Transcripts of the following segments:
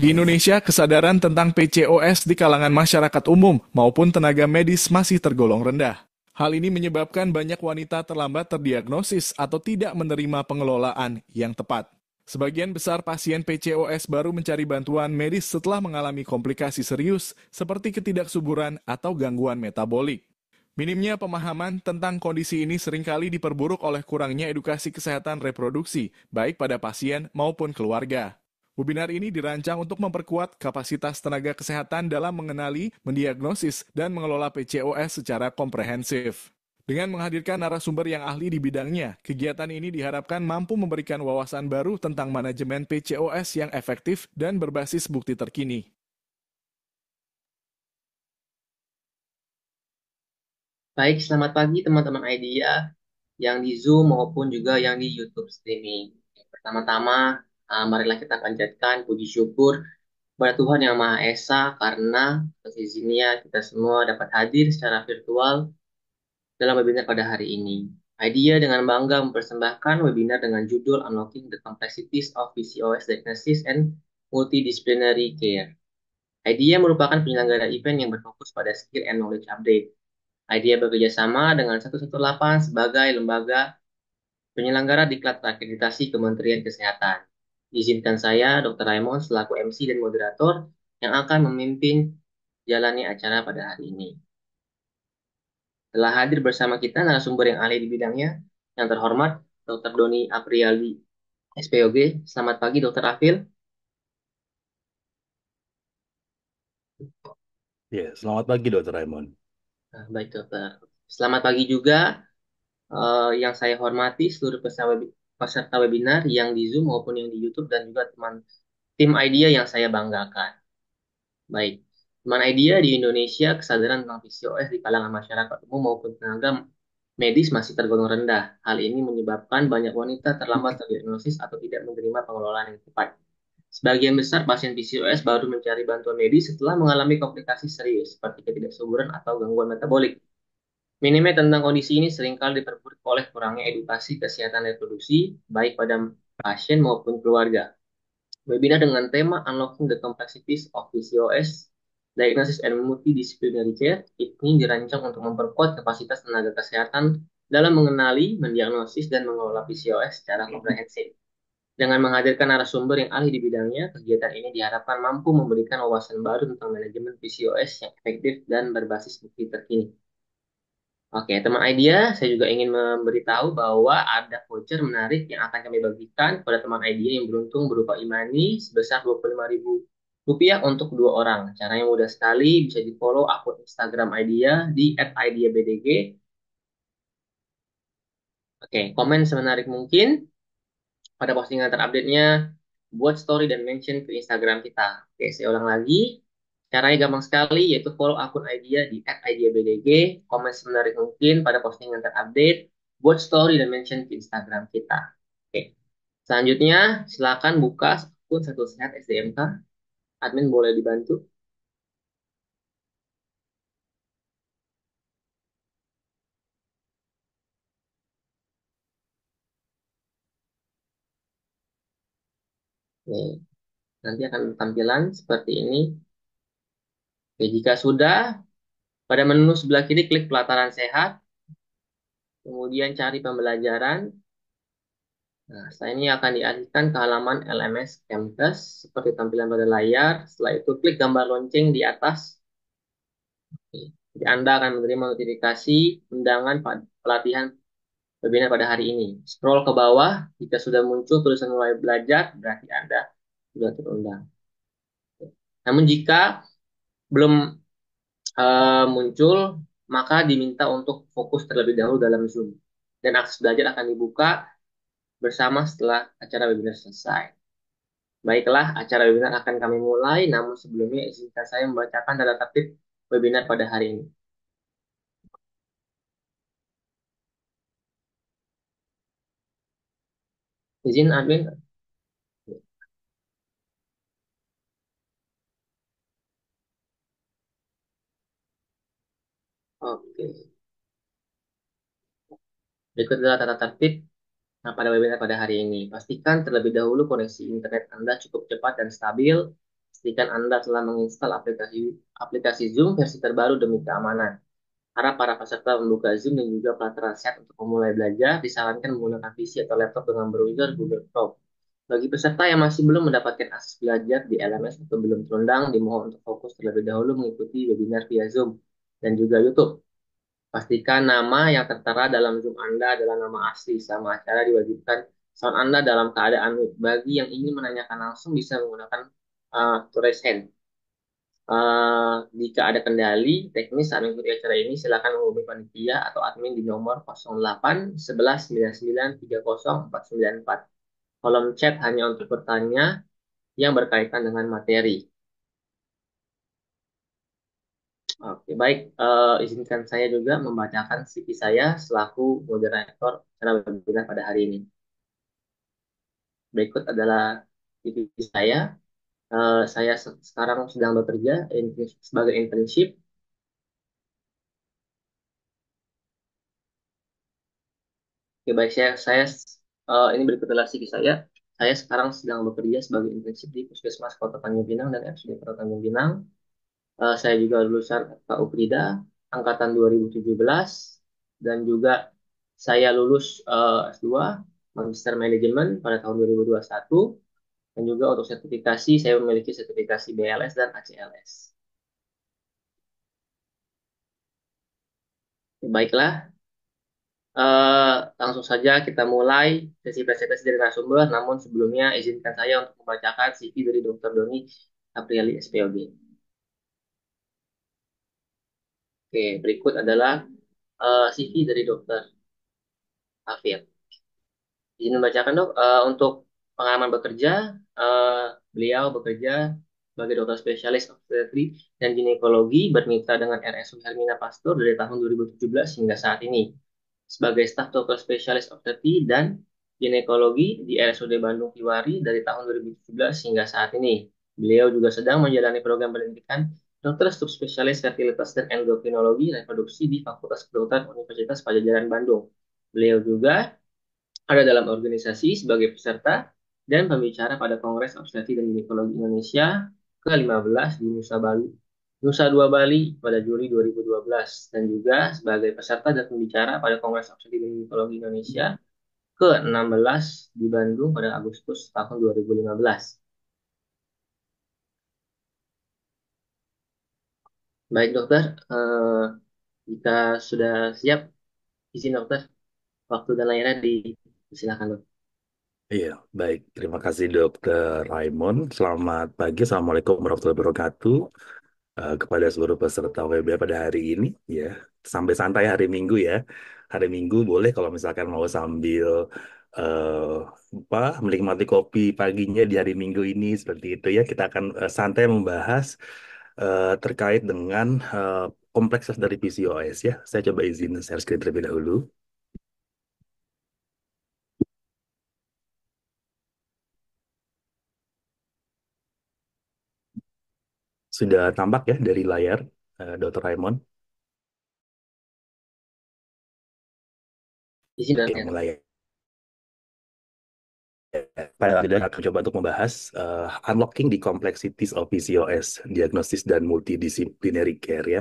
Di Indonesia, kesadaran tentang PCOS di kalangan masyarakat umum maupun tenaga medis masih tergolong rendah. Hal ini menyebabkan banyak wanita terlambat terdiagnosis atau tidak menerima pengelolaan yang tepat. Sebagian besar pasien PCOS baru mencari bantuan medis setelah mengalami komplikasi serius seperti ketidaksuburan atau gangguan metabolik. Minimnya pemahaman tentang kondisi ini seringkali diperburuk oleh kurangnya edukasi kesehatan reproduksi, baik pada pasien maupun keluarga. Webinar ini dirancang untuk memperkuat kapasitas tenaga kesehatan dalam mengenali, mendiagnosis, dan mengelola PCOS secara komprehensif. Dengan menghadirkan narasumber yang ahli di bidangnya, kegiatan ini diharapkan mampu memberikan wawasan baru tentang manajemen PCOS yang efektif dan berbasis bukti terkini. Baik, selamat pagi teman-teman IDEA yang di Zoom maupun juga yang di YouTube streaming. Pertama-tama, marilah kita panjatkan puji syukur kepada Tuhan Yang Maha Esa karena atas izinnya kita semua dapat hadir secara virtual dalam webinar pada hari ini. IDEA dengan bangga mempersembahkan webinar dengan judul Unlocking the Complexities of PCOS Diagnosis and Multidisciplinary Care. IDEA merupakan penyelenggara event yang berfokus pada skill and knowledge update. IDEA bekerja sama dengan 118 sebagai lembaga penyelenggara diklat akreditasi Kementerian Kesehatan. Izinkan saya, Dr. Raymond, selaku MC dan moderator yang akan memimpin jalannya acara pada hari ini. Telah hadir bersama kita narasumber yang ahli di bidangnya, yang terhormat Dr. Doni Apriali, SPOG. Selamat pagi, Dr. Afil. Ya, selamat pagi Dokter Raymond. Baik, Dokter. Selamat pagi juga yang saya hormati seluruh peserta webinar yang di Zoom maupun yang di YouTube dan juga teman tim IDEA yang saya banggakan. Baik, teman IDEA di Indonesia kesadaran tentang PCOS di kalangan masyarakat umum maupun tenaga medis masih tergolong rendah. Hal ini menyebabkan banyak wanita terlambat terdiagnosis atau tidak menerima pengelolaan yang tepat. Sebagian besar pasien PCOS baru mencari bantuan medis setelah mengalami komplikasi serius seperti ketidaksuburan atau gangguan metabolik. Minimnya tentang kondisi ini seringkali diperburuk oleh kurangnya edukasi kesehatan reproduksi, baik pada pasien maupun keluarga. Webinar dengan tema Unlocking the Complexities of PCOS, Diagnosis and Multidisciplinary Care, ini dirancang untuk memperkuat kapasitas tenaga kesehatan dalam mengenali, mendiagnosis, dan mengelola PCOS secara komprehensif. Dengan menghadirkan narasumber yang ahli di bidangnya, kegiatan ini diharapkan mampu memberikan wawasan baru tentang manajemen PCOS yang efektif dan berbasis bukti terkini. Oke, teman IDEA, saya juga ingin memberitahu bahwa ada voucher menarik yang akan kami bagikan kepada teman IDEA yang beruntung berupa e-money sebesar Rp25.000 untuk dua orang. Caranya mudah sekali, bisa di-follow akun Instagram IDEA di @ideabdg. Oke, komen semenarik mungkin pada postingan terupdate-nya, buat story dan mention ke Instagram kita. Oke, saya ulang lagi. Caranya gampang sekali, yaitu follow akun IDEA di @ideabdg, komen semenarik mungkin pada postingan terupdate, buat story dan mention ke Instagram kita. Oke, selanjutnya silakan buka akun Satu Sehat SDMK. Admin boleh dibantu. Oke, nanti akan tampilan seperti ini. Oke, jika sudah, pada menu sebelah kiri klik pelataran sehat, kemudian cari pembelajaran. Nah, setelah ini akan dialihkan ke halaman LMS Campus seperti tampilan pada layar. Setelah itu klik gambar lonceng di atas. Jadi Anda akan menerima notifikasi undangan pelatihan webinar pada hari ini. Scroll ke bawah, jika sudah muncul tulisan mulai belajar, berarti Anda sudah terundang. Namun jika belum muncul, maka diminta untuk fokus terlebih dahulu dalam Zoom. Dan akses belajar akan dibuka bersama setelah acara webinar selesai. Baiklah, acara webinar akan kami mulai, namun sebelumnya izinkan saya membacakan tata tertib webinar pada hari ini. Izin admin. Oke. Berikut adalah tata tertib pada webinar pada hari ini. Pastikan terlebih dahulu koneksi internet Anda cukup cepat dan stabil. pastikan Anda telah menginstal aplikasi Zoom versi terbaru demi keamanan. Harap para peserta membuka Zoom dan juga pelatihan set untuk memulai belajar, disarankan menggunakan PC atau laptop dengan browser Google Chrome. Bagi peserta yang masih belum mendapatkan akses belajar di LMS atau belum terundang, dimohon untuk fokus terlebih dahulu mengikuti webinar via Zoom dan juga YouTube. Pastikan nama yang tertera dalam Zoom Anda adalah nama asli. Sama acara diwajibkan sound Anda dalam keadaan mute. Bagi yang ingin menanyakan langsung bisa menggunakan to raise hand. Jika ada kendali teknis saat mengikuti acara ini, silakan menghubungi panitia atau admin di nomor 08 11 99 30 494. Kolom chat hanya untuk bertanya yang berkaitan dengan materi. Oke, baik. Izinkan saya juga membacakan CV saya selaku moderator acara webinar pada hari ini. Berikut adalah CV saya. Saya sekarang sedang bekerja sebagai internship. Oke, baik. Ini berikut adalah CV saya. Saya sekarang sedang bekerja sebagai internship di Puskesmas Kota Tanjung Pinang dan RSUD Kota Tanjung Pinang. Saya juga lulusan FK Uprida angkatan 2017 dan juga saya lulus S2 Magister Manajemen pada tahun 2021 dan juga untuk sertifikasi saya memiliki sertifikasi BLS dan ACLS. Baiklah, langsung saja kita mulai sesi presentasi dari narasumber. Namun sebelumnya izinkan saya untuk membacakan CV dari Dr. Doni Aprili SPOD. Oke, berikut adalah CV dari Dr. Afir. Izin membacakan dok, untuk pengalaman bekerja, eh, beliau bekerja sebagai dokter spesialis obstetri dan ginekologi bermitra dengan RSU Hermina Pasteur dari tahun 2017 hingga saat ini. Sebagai staf dokter spesialis obstetri dan ginekologi di RSUD Bandung Kiwari dari tahun 2017 hingga saat ini. Beliau juga sedang menjalani program pendidikan dokter subspesialis fertilitas dan endokrinologi reproduksi di Fakultas Kedokteran Universitas Padjadjaran Bandung. Beliau juga ada dalam organisasi sebagai peserta dan pembicara pada Kongres Obstetri dan Ginekologi Indonesia ke-15 di Nusa Dua Bali pada Juli 2012 dan juga sebagai peserta dan pembicara pada Kongres Obstetri dan Ginekologi Indonesia ke-16 di Bandung pada Agustus tahun 2015. Baik dokter, jika sudah siap, izin dokter, waktu dan layarnya disilakan dokter. Iya, baik. Terima kasih Dokter Raymond. Selamat pagi. Assalamualaikum warahmatullahi wabarakatuh. Kepada seluruh peserta webinar pada hari ini, ya. Sampai santai hari Minggu ya. Hari Minggu boleh kalau misalkan mau sambil menikmati kopi paginya di hari Minggu ini seperti itu ya. Kita akan santai membahas terkait dengan kompleksitas dari PCOS ya. Saya coba izin share screen terlebih dahulu. Sudah tampak ya dari layar, Dr. Raymond. Izin dan Oke, mulai ya. Pada video akan coba untuk membahas unlocking the complexities of PCOS, diagnosis dan multidisciplinary care ya.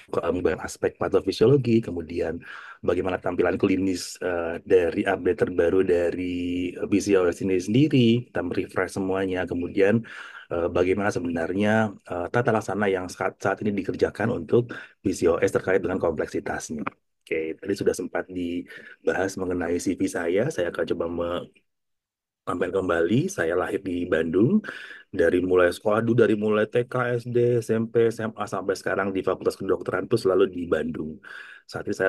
Mengubah aspek patofisiologi, kemudian bagaimana tampilan klinis dari update terbaru dari PCOS ini sendiri, kita refresh semuanya, kemudian bagaimana sebenarnya tata laksana yang saat ini dikerjakan untuk PCOS terkait dengan kompleksitasnya. Oke, tadi sudah sempat dibahas mengenai CV saya akan coba tampil kembali. Saya lahir di Bandung, dari mulai TK, SD, SMP, SMA sampai sekarang di Fakultas Kedokteran itu selalu di Bandung. Saat ini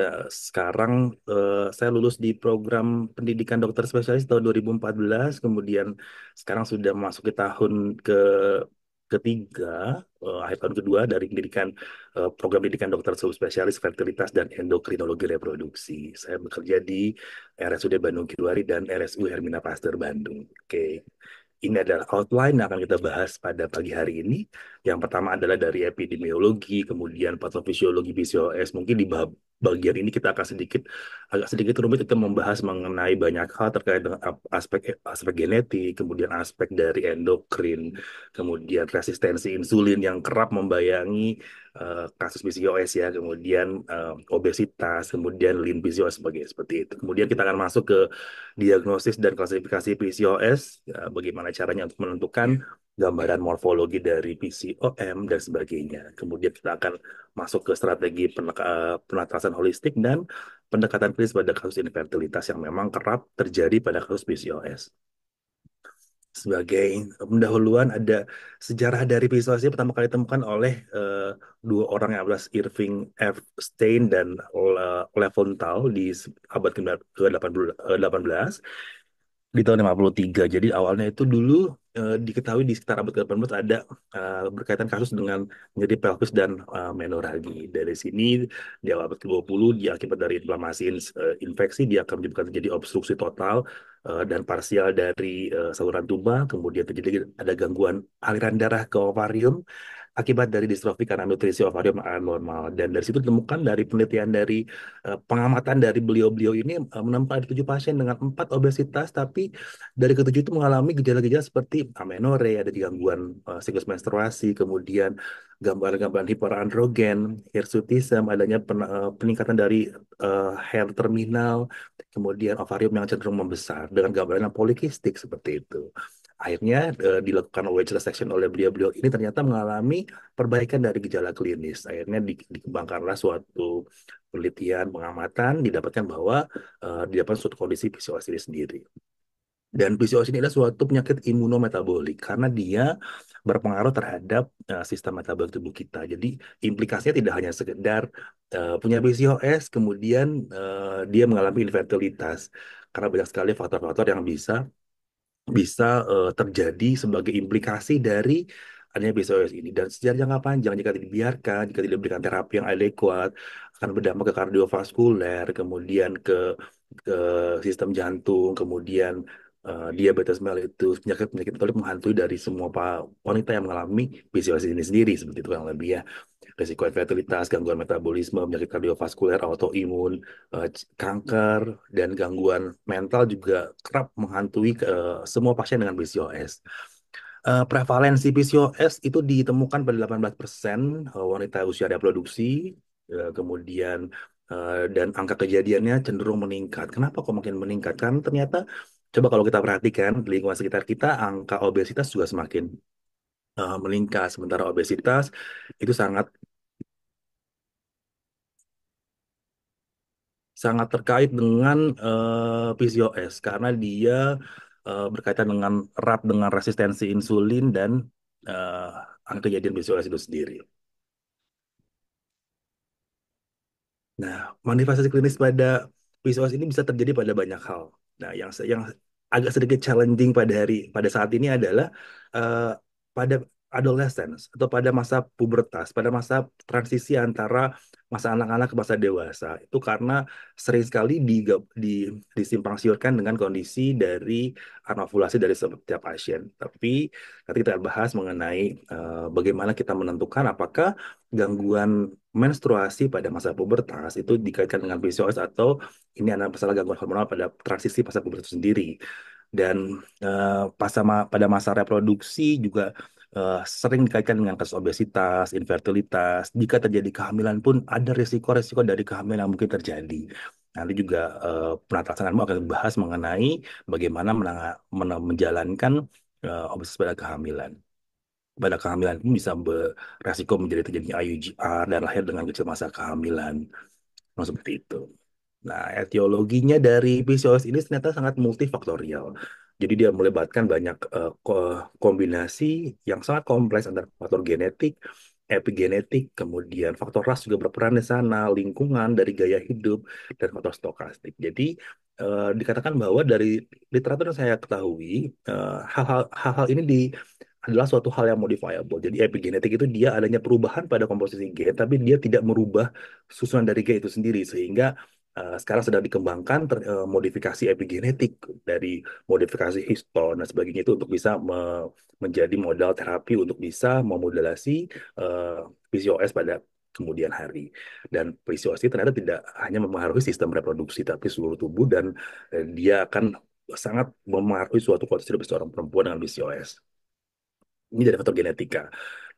saya lulus di program pendidikan dokter spesialis tahun 2014, kemudian sekarang sudah memasuki tahun ketiga, akhir tahun kedua dari program pendidikan dokter subspesialis fertilitas dan endokrinologi reproduksi. Saya bekerja di RSUD Bandung Kiwari dan RSU Hermina Pasteur Bandung. Oke. Ini adalah outline yang akan kita bahas pada pagi hari ini. Yang pertama adalah dari epidemiologi, kemudian patofisiologi PCOS, mungkin bagian ini kita akan agak sedikit rumit itu membahas mengenai banyak hal terkait dengan aspek aspek genetik, kemudian aspek dari endokrin, kemudian resistensi insulin yang kerap membayangi kasus PCOS ya, kemudian obesitas, kemudian lean PCOS seperti itu. Kemudian kita akan masuk ke diagnosis dan klasifikasi PCOS, bagaimana caranya untuk menentukan gambaran morfologi dari PCOM dan sebagainya. Kemudian kita akan masuk ke strategi penatasan holistik dan pendekatan klinis pada kasus infertilitas yang memang kerap terjadi pada kasus PCOS. Sebagai pendahuluan ada sejarah dari PCOS ini pertama kali ditemukan oleh dua orang yang adalah Irving F. Stein dan Leventhal di abad ke-18 di tahun 53. Jadi awalnya itu dulu diketahui di sekitar abad ke-18 ada berkaitan kasus dengan nyeri pelvis dan menoragi. Dari sini di awal abad ke-20 dia akibat dari inflamasi infeksi dia akan menyebabkan terjadi obstruksi total dan parsial dari saluran tuba, kemudian terjadi ada gangguan aliran darah ke ovarium akibat dari distrofi karena nutrisi ovarium abnormal. Dan dari situ ditemukan dari penelitian dari pengamatan dari beliau-beliau ini menemukan ada 7 pasien dengan 4 obesitas, tapi dari ketujuh itu mengalami gejala-gejala seperti amenore, ada gangguan siklus menstruasi, kemudian gambaran-gambaran hiperandrogen, hirsutism, adanya peningkatan dari hair terminal, kemudian ovarium yang cenderung membesar dengan gambaran yang polikistik seperti itu. Akhirnya dilakukan wage resection oleh beliau-beliau ini ternyata mengalami perbaikan dari gejala klinis. Akhirnya dikembangkanlah suatu penelitian pengamatan didapatkan bahwa didapatkan suatu kondisi PCOS ini sendiri. Dan PCOS ini adalah suatu penyakit imunometabolik karena dia berpengaruh terhadap sistem metabolik tubuh kita. Jadi implikasinya tidak hanya sekedar punya PCOS kemudian dia mengalami infertilitas karena banyak sekali faktor-faktor yang bisa bisa terjadi sebagai implikasi dari adanya PCOS ini. Dan secara jangka panjang, jika tidak dibiarkan, jika tidak diberikan terapi yang adekuat, akan berdampak ke kardiovaskuler, kemudian ke sistem jantung, kemudian diabetes mellitus, penyakit-penyakit metabolik menghantui dari semua wanita yang mengalami PCOS ini sendiri, seperti itu yang lebih ya. Risiko infertilitas, gangguan metabolisme, penyakit kardiovaskuler, autoimun, kanker, dan gangguan mental juga kerap menghantui semua pasien dengan PCOS. Prevalensi PCOS itu ditemukan pada 18% wanita usia reproduksi, kemudian dan angka kejadiannya cenderung meningkat. Kenapa kok makin meningkat? Karena ternyata coba kalau kita perhatikan di lingkungan sekitar kita, angka obesitas juga semakin meningkat. Sementara obesitas itu sangat sangat terkait dengan PCOS karena dia berkaitan dengan erat dengan resistensi insulin dan angka kejadian PCOS itu sendiri. Nah, manifestasi klinis pada PCOS ini bisa terjadi pada banyak hal. Nah, yang agak sedikit challenging pada saat ini adalah eh, pada adolescence atau pada masa pubertas, pada masa transisi antara masa anak-anak ke masa dewasa. Itu karena sering sekali di, disimpang siurkan dengan kondisi dari anovulasi dari setiap pasien. Tapi nanti kita bahas mengenai bagaimana kita menentukan apakah gangguan menstruasi pada masa pubertas itu dikaitkan dengan PCOS atau ini adalah masalah gangguan hormonal pada transisi masa pubertas itu sendiri. Dan pada masa reproduksi juga sering dikaitkan dengan kasus obesitas, infertilitas. Jika terjadi kehamilan pun ada risiko-risiko dari kehamilan yang mungkin terjadi. Nanti juga penatasananmu akan membahas mengenai bagaimana menjalankan obesitas pada kehamilan. Pada kehamilan pun bisa beresiko menjadi terjadinya IUGR dan lahir dengan kecil masa kehamilan. Nah, seperti itu. Nah, etiologinya dari PCOS ini ternyata sangat multifaktorial. Jadi dia melibatkan banyak kombinasi yang sangat kompleks antara faktor genetik, epigenetik, kemudian faktor ras juga berperan di sana, lingkungan, dari gaya hidup, dan faktor stokastik. Jadi dikatakan bahwa dari literatur yang saya ketahui, hal-hal ini adalah suatu hal yang modifiable. Jadi epigenetik itu dia adanya perubahan pada komposisi gen, tapi dia tidak merubah susunan dari gen itu sendiri, sehingga sekarang sedang dikembangkan modifikasi epigenetik dari modifikasi histon dan sebagainya itu untuk bisa menjadi modal terapi untuk bisa memodulasi PCOS pada kemudian hari. Dan PCOS ini ternyata tidak hanya mempengaruhi sistem reproduksi, tapi seluruh tubuh, dan dia akan sangat mempengaruhi suatu kondisi dari seorang perempuan dengan PCOS. Ini dari faktor genetika.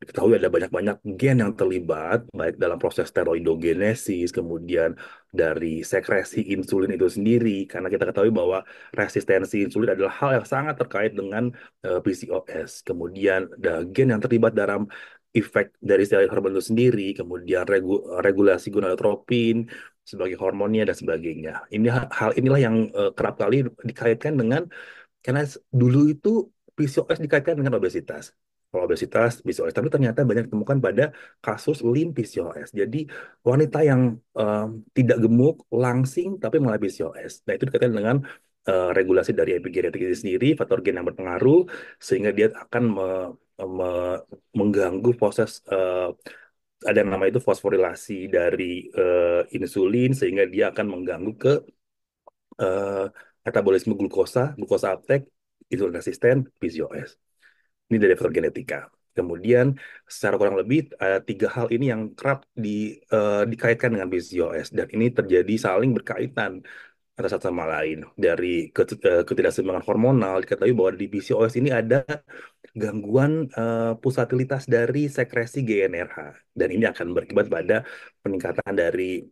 Diketahui ada banyak-banyak gen yang terlibat, baik dalam proses steroidogenesis, kemudian dari sekresi insulin itu sendiri, karena kita ketahui bahwa resistensi insulin adalah hal yang sangat terkait dengan PCOS. Kemudian ada gen yang terlibat dalam efek dari steroid hormon itu sendiri, kemudian regulasi gonadotropin sebagai hormonnya dan sebagainya. Ini hal inilah yang kerap kali dikaitkan dengan, karena dulu itu PCOS dikaitkan dengan obesitas. Kalau obesitas, PCOS. Tapi ternyata banyak ditemukan pada kasus lean PCOS. Jadi wanita yang tidak gemuk, langsing, tapi malah PCOS. Nah itu dikaitkan dengan regulasi dari epigenetik itu sendiri, faktor gen yang berpengaruh, sehingga dia akan mengganggu proses ada yang namanya itu fosforilasi dari insulin, sehingga dia akan mengganggu ke eh, metabolisme glukosa uptake, insulin resisten, PCOS. Ini dari faktor genetika. Kemudian secara kurang lebih ada tiga hal ini yang kerap dikaitkan dengan PCOS, dan ini terjadi saling berkaitan antara satu sama lain. Dari ketidakseimbangan hormonal, diketahui bahwa di PCOS ini ada gangguan pusatilitas dari sekresi GnRH, dan ini akan berakibat pada peningkatan dari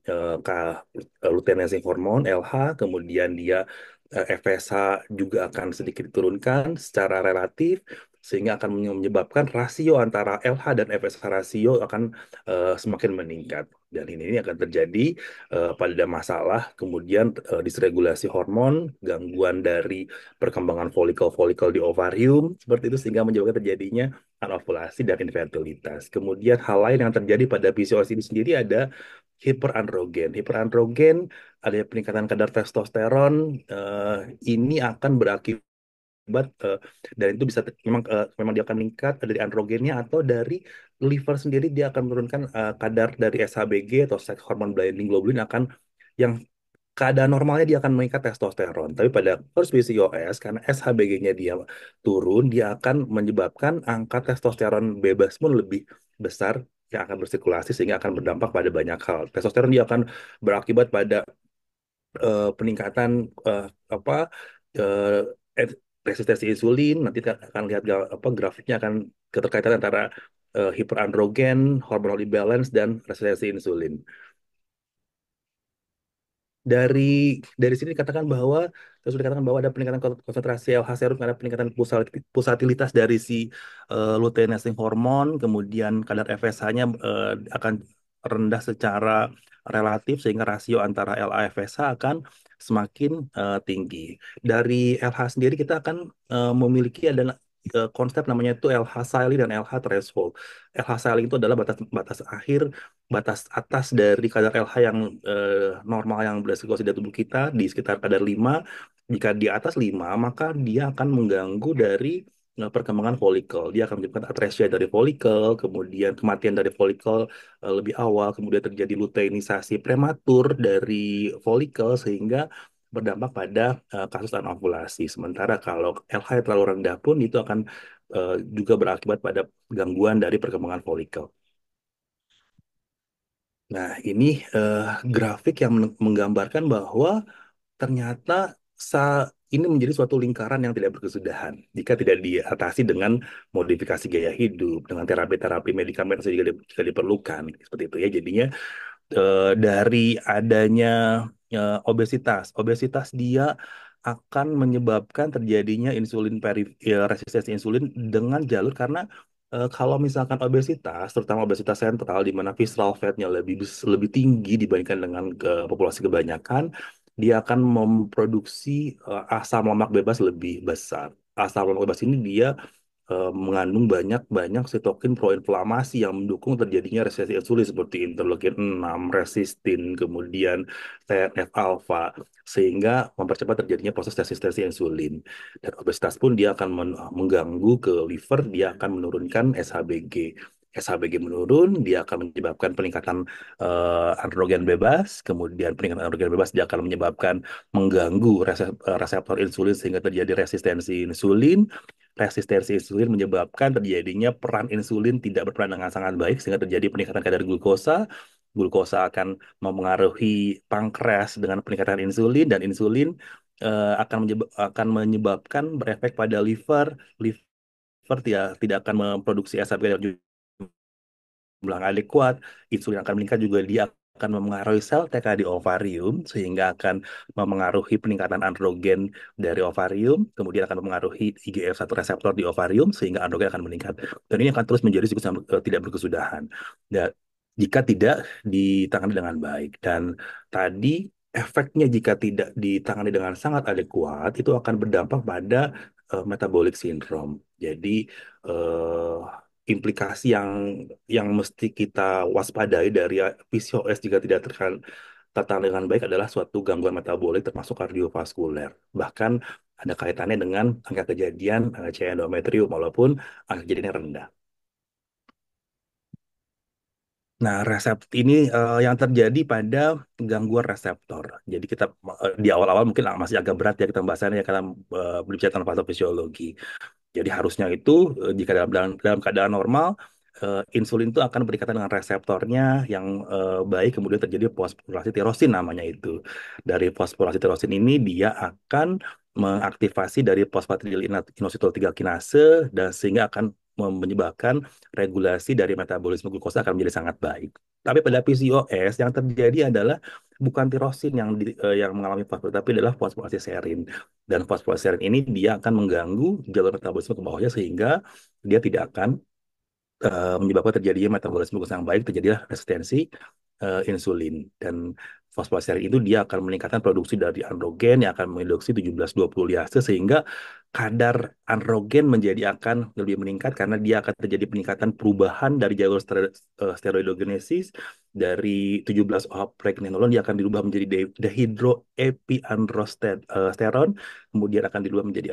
luteinizing hormone LH, kemudian dia FSH juga akan sedikit diturunkan secara relatif, sehingga akan menyebabkan rasio antara LH dan FSH rasio akan semakin meningkat. Dan ini akan terjadi pada masalah kemudian disregulasi hormon, gangguan dari perkembangan folikel-folikel di ovarium, seperti itu, sehingga menyebabkan terjadinya anovulasi dan infertilitas. Kemudian hal lain yang terjadi pada PCOS ini sendiri ada hiperandrogen. Hiperandrogen ada peningkatan kadar testosteron, ini akan berakibat dan itu bisa memang dia akan meningkat dari androgennya, atau dari liver sendiri dia akan menurunkan kadar dari SHBG atau sex hormone binding globulin, akan yang keadaan normalnya dia akan meningkat testosteron. Tapi pada first PCOS, karena SHBG-nya dia turun, dia akan menyebabkan angka testosteron bebas pun lebih besar yang akan bersirkulasi, sehingga akan berdampak pada banyak hal. Testosteron dia akan berakibat pada peningkatan apa eh, resistensi insulin. Nanti kita akan lihat grafiknya, akan keterkaitan antara hiperandrogen, hormonal imbalance, dan resistensi insulin. dari dari sini dikatakan bahwa terus dikatakan bahwa ada peningkatan konsentrasi LH serum, ada peningkatan pusatilitas dari si luteinizing hormon, kemudian kadar FSH-nya akan rendah secara relatif, sehingga rasio antara LA FSH akan semakin tinggi. Dari LH sendiri kita akan memiliki ada konsep namanya itu LH ceiling dan LH threshold. LH ceiling itu adalah batas batas akhir, batas atas dari kadar LH yang normal yang bersirkulasi di tubuh kita di sekitar kadar 5. Jika di atas 5, maka dia akan mengganggu dari perkembangan folikel. Dia akan menyebabkan atresia dari folikel, kemudian kematian dari folikel lebih awal, kemudian terjadi luteinisasi prematur dari folikel, sehingga berdampak pada kasus anovulasi. Sementara kalau LH yang terlalu rendah pun itu akan juga berakibat pada gangguan dari perkembangan folikel. Nah, ini eh, grafik yang menggambarkan bahwa ternyata ini menjadi suatu lingkaran yang tidak berkesudahan jika tidak diatasi dengan modifikasi gaya hidup, dengan terapi-terapi medikamen jika diperlukan, seperti itu ya. Jadinya dari adanya obesitas dia akan menyebabkan terjadinya resistensi insulin dengan jalur, karena kalau misalkan obesitas, terutama obesitas sentral di mana visceral fatnya lebih tinggi dibandingkan dengan populasi kebanyakan, dia akan memproduksi asam lemak bebas lebih besar. Asam lemak bebas ini dia mengandung banyak-banyak sitokin proinflamasi yang mendukung terjadinya resistensi insulin seperti interleukin 6, resistin, kemudian TNF alfa, sehingga mempercepat terjadinya proses resistensi insulin. Dan obesitas pun dia akan mengganggu ke liver, dia akan menurunkan SHBG. SHBG menurun, dia akan menyebabkan peningkatan androgen bebas, kemudian peningkatan androgen bebas dia akan menyebabkan mengganggu reseptor insulin, sehingga terjadi resistensi insulin. resistensi insulin menyebabkan terjadinya peran insulin tidak berperan dengan sangat baik sehingga terjadi peningkatan kadar glukosa. Glukosa akan mempengaruhi pankreas dengan peningkatan insulin dan insulin akan menyebabkan berefek pada liver. Liver tidak akan memproduksi ASAP jumlah yang adekuat, insulin akan meningkat juga dia akan memengaruhi sel TK di ovarium sehingga akan memengaruhi peningkatan androgen dari ovarium, kemudian akan memengaruhi IGF-1 reseptor di ovarium sehingga androgen akan meningkat. Dan ini akan terus menjadi siklus yang tidak berkesudahan. Dan jika tidak ditangani dengan baik dan tadi efeknya jika tidak ditangani dengan sangat adekuat itu akan berdampak pada metabolic syndrome. Jadi eh, implikasi yang mesti kita waspadai dari PCOS jika tidak tertangani dengan baik adalah suatu gangguan metabolik termasuk kardiovaskuler. Bahkan ada kaitannya dengan angka kejadian C endometrium walaupun angka kejadiannya rendah. Nah, ini yang terjadi pada gangguan reseptor. Jadi kita di awal-awal mungkin masih agak berat ya kita pembahasannya karena berbicara tentang patofisiologi. Jadi harusnya itu jika dalam keadaan normal insulin itu akan berikatan dengan reseptornya yang baik kemudian terjadi fosforilasi tirosin namanya itu. Dari fosforilasi tirosin ini dia akan mengaktifasi dari fosfatidilinositol 3 kinase dan sehingga akan menyebabkan regulasi dari metabolisme glukosa akan menjadi sangat baik. Tapi pada PCOS yang terjadi adalah bukan tirosin yang mengalami fosforilasi tapi adalah fosforilasi serin. Dan fosforiserin ini dia akan mengganggu jalur metabolisme ke bawahnya sehingga dia tidak akan menyebabkan terjadinya metabolisme glukosa yang baik, terjadilah resistensi insulin. Dan fosforiserin itu dia akan meningkatkan produksi dari androgen yang akan menginduksi 17-20 liase sehingga kadar androgen menjadi akan lebih meningkat karena dia akan terjadi peningkatan perubahan dari jalur steroidogenesis dari 17-OH pregnenolon dia akan dirubah menjadi dehydroepiandrosterone kemudian akan dirubah menjadi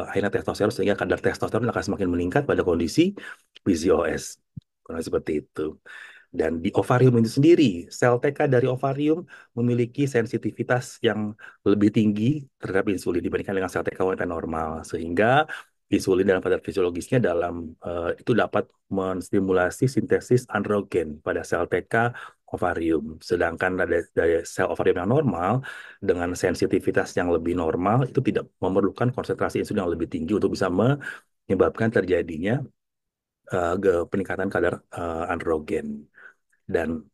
akhirnya testosteron sehingga kadar testosteron akan semakin meningkat pada kondisi PCOS. Kurang seperti itu. Dan di ovarium itu sendiri, sel TK dari ovarium memiliki sensitivitas yang lebih tinggi terhadap insulin dibandingkan dengan sel TK wanita normal. Sehingga insulin dalam pada fisiologisnya itu dapat menstimulasi sintesis androgen pada sel TK ovarium. Sedangkan dari sel ovarium yang normal dengan sensitivitas yang lebih normal itu tidak memerlukan konsentrasi insulin yang lebih tinggi untuk bisa menyebabkan terjadinya peningkatan kadar androgen. Dan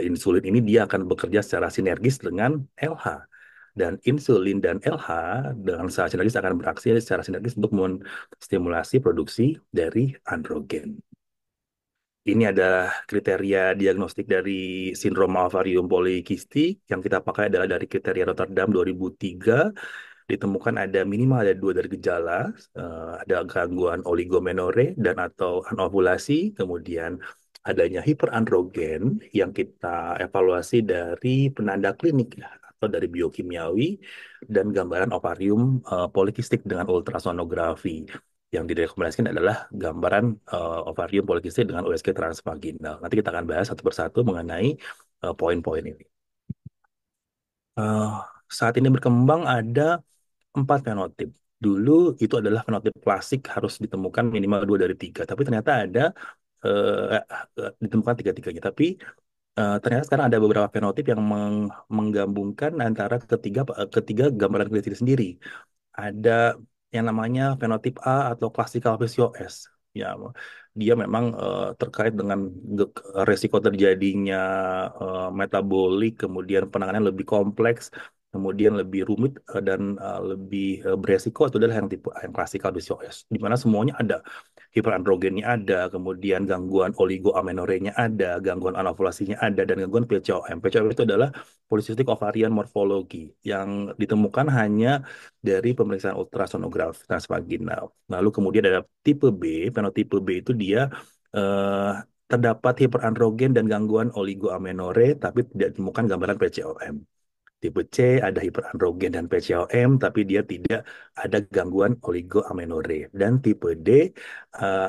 insulin ini dia akan bekerja secara sinergis dengan LH. Dan insulin dan LH dengan secara sinergis akan beraksi secara sinergis untuk menstimulasi produksi dari androgen. Ini ada kriteria diagnostik dari sindrom ovarium polikistik yang kita pakai adalah dari kriteria Rotterdam 2003 ditemukan ada minimal ada 2 dari gejala, ada gangguan oligomenore dan atau anovulasi, kemudian adanya hiperandrogen yang kita evaluasi dari penanda klinik atau dari biokimiawi dan gambaran ovarium polikistik dengan ultrasonografi. Yang direkomendasikan adalah gambaran ovarium polikistik dengan USG transvaginal. Nanti kita akan bahas satu persatu mengenai poin-poin ini. Uh, Saat ini berkembang ada 4 fenotip. Dulu itu adalah fenotip klasik harus ditemukan minimal 2 dari 3. Tapi ternyata ada ditemukan tiga-tiganya. Tapi ternyata sekarang ada beberapa fenotip yang menggabungkan antara ketiga gambaran klinis sendiri. Ada yang namanya fenotip A atau classical PCOS. Ya, dia memang terkait dengan resiko terjadinya metabolik, kemudian penanganan lebih kompleks, kemudian lebih rumit dan lebih beresiko itu adalah yang tipe yang klasikal PCOS, di mana semuanya ada, hiperandrogennya ada, kemudian gangguan oligoamenorenya ada, gangguan anovulasinya ada, dan gangguan PCOM. PCOM itu adalah polycystic ovarian morphology yang ditemukan hanya dari pemeriksaan ultrasonografi transvaginal. Lalu kemudian ada tipe B, fenotipe B itu dia eh, terdapat hiperandrogen dan gangguan oligoamenore, tapi tidak ditemukan gambaran PCOM. Tipe C ada hiperandrogen dan PCOM, tapi dia tidak ada gangguan oligoamenore. Dan tipe D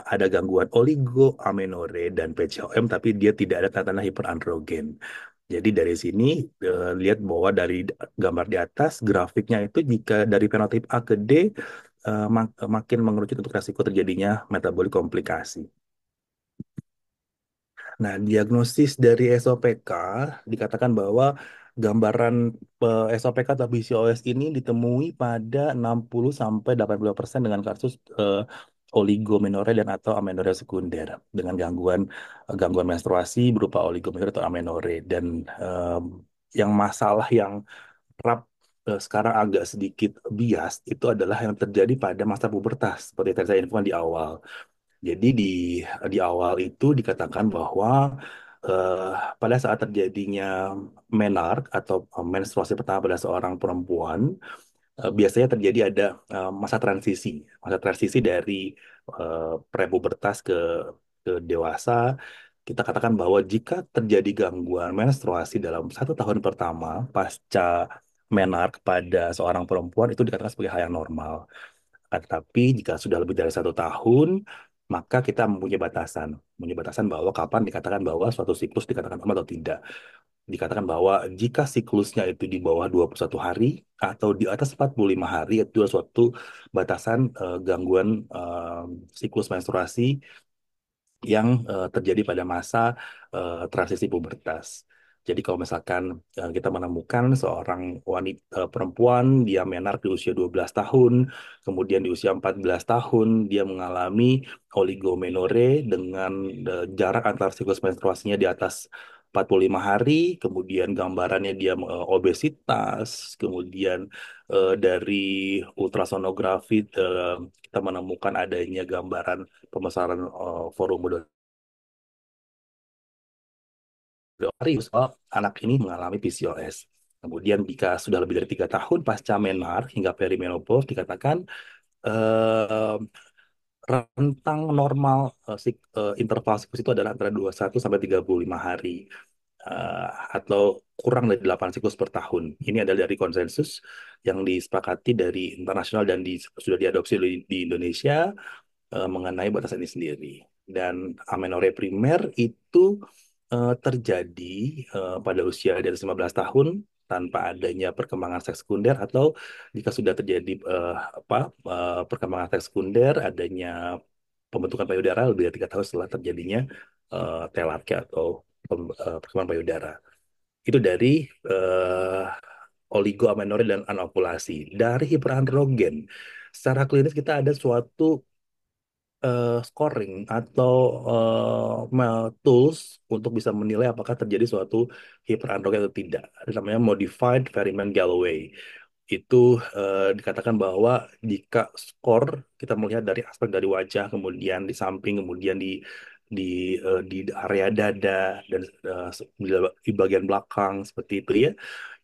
ada gangguan oligoamenore dan PCOM, tapi dia tidak ada tanda-tanda hiperandrogen. Jadi dari sini lihat bahwa dari gambar di atas grafiknya itu jika dari fenotip A ke D makin mengerucut untuk resiko terjadinya metabolik komplikasi. Nah, diagnosis dari SOPK dikatakan bahwa gambaran SOPK atau PCOS ini ditemui pada 60 sampai 80% dengan kasus oligomenorrea dan atau amenorrea sekunder dengan gangguan menstruasi berupa oligomenorrea atau amenorrea dan yang masalah yang kerap sekarang agak sedikit bias itu adalah yang terjadi pada masa pubertas seperti yang tadi saya infokan di awal. Jadi di awal itu dikatakan bahwa eh, pada saat terjadinya menark atau menstruasi pertama pada seorang perempuan, biasanya terjadi ada masa transisi dari prepubertas ke dewasa. Kita katakan bahwa jika terjadi gangguan menstruasi dalam 1 tahun pertama pasca menark pada seorang perempuan itu dikatakan sebagai hal yang normal. Tetapi jika sudah lebih dari 1 tahun, maka kita mempunyai batasan bahwa kapan dikatakan bahwa suatu siklus dikatakan normal atau tidak. Dikatakan bahwa jika siklusnya itu di bawah 21 hari atau di atas 45 hari, itu adalah suatu batasan gangguan siklus menstruasi yang terjadi pada masa transisi pubertas. Jadi kalau misalkan kita menemukan seorang wanita perempuan dia menark di usia 12 tahun, kemudian di usia 14 tahun dia mengalami oligomenore dengan jarak antar siklus menstruasinya di atas 45 hari, kemudian gambarannya dia obesitas, kemudian dari ultrasonografi kita menemukan adanya gambaran pembesaran volume ovarius, oh, anak ini mengalami PCOS. Kemudian jika sudah lebih dari 3 tahun pasca menark hingga perimenopause dikatakan eh, rentang normal interval siklus itu adalah antara 21 sampai 35 hari eh, atau kurang dari 8 siklus per tahun. Ini adalah dari konsensus yang disepakati dari internasional dan sudah diadopsi di Indonesia mengenai batasan ini sendiri. Dan amenorrhea primer itu terjadi pada usia di atas 15 tahun tanpa adanya perkembangan seks sekunder atau jika sudah terjadi perkembangan seks sekunder adanya pembentukan payudara lebih dari 3 tahun setelah terjadinya telarkia atau perkembangan payudara. Itu dari eh, oligoamenorrhea dan anovulasi. Dari hiperandrogen, secara klinis kita ada suatu scoring atau tools untuk bisa menilai apakah terjadi suatu hiperandrogen atau tidak. Ada namanya Modified Ferriman Galloway. Itu dikatakan bahwa jika skor kita melihat dari aspek dari wajah, kemudian di samping, kemudian di di area dada dan di bagian belakang seperti itu ya.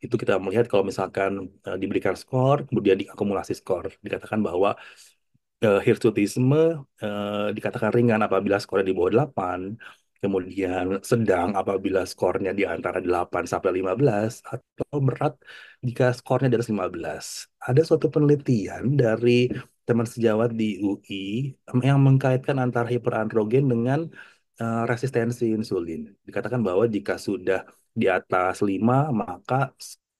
Itu kita melihat kalau misalkan diberikan skor, kemudian diakumulasi skor, dikatakan bahwa hirsutisme dikatakan ringan apabila skornya di bawah 8, kemudian sedang apabila skornya di antara 8 sampai 15, atau berat jika skornya di atas 15. Ada suatu penelitian dari teman sejawat di UI yang mengkaitkan antara hiperandrogen dengan resistensi insulin. Dikatakan bahwa jika sudah di atas 5, maka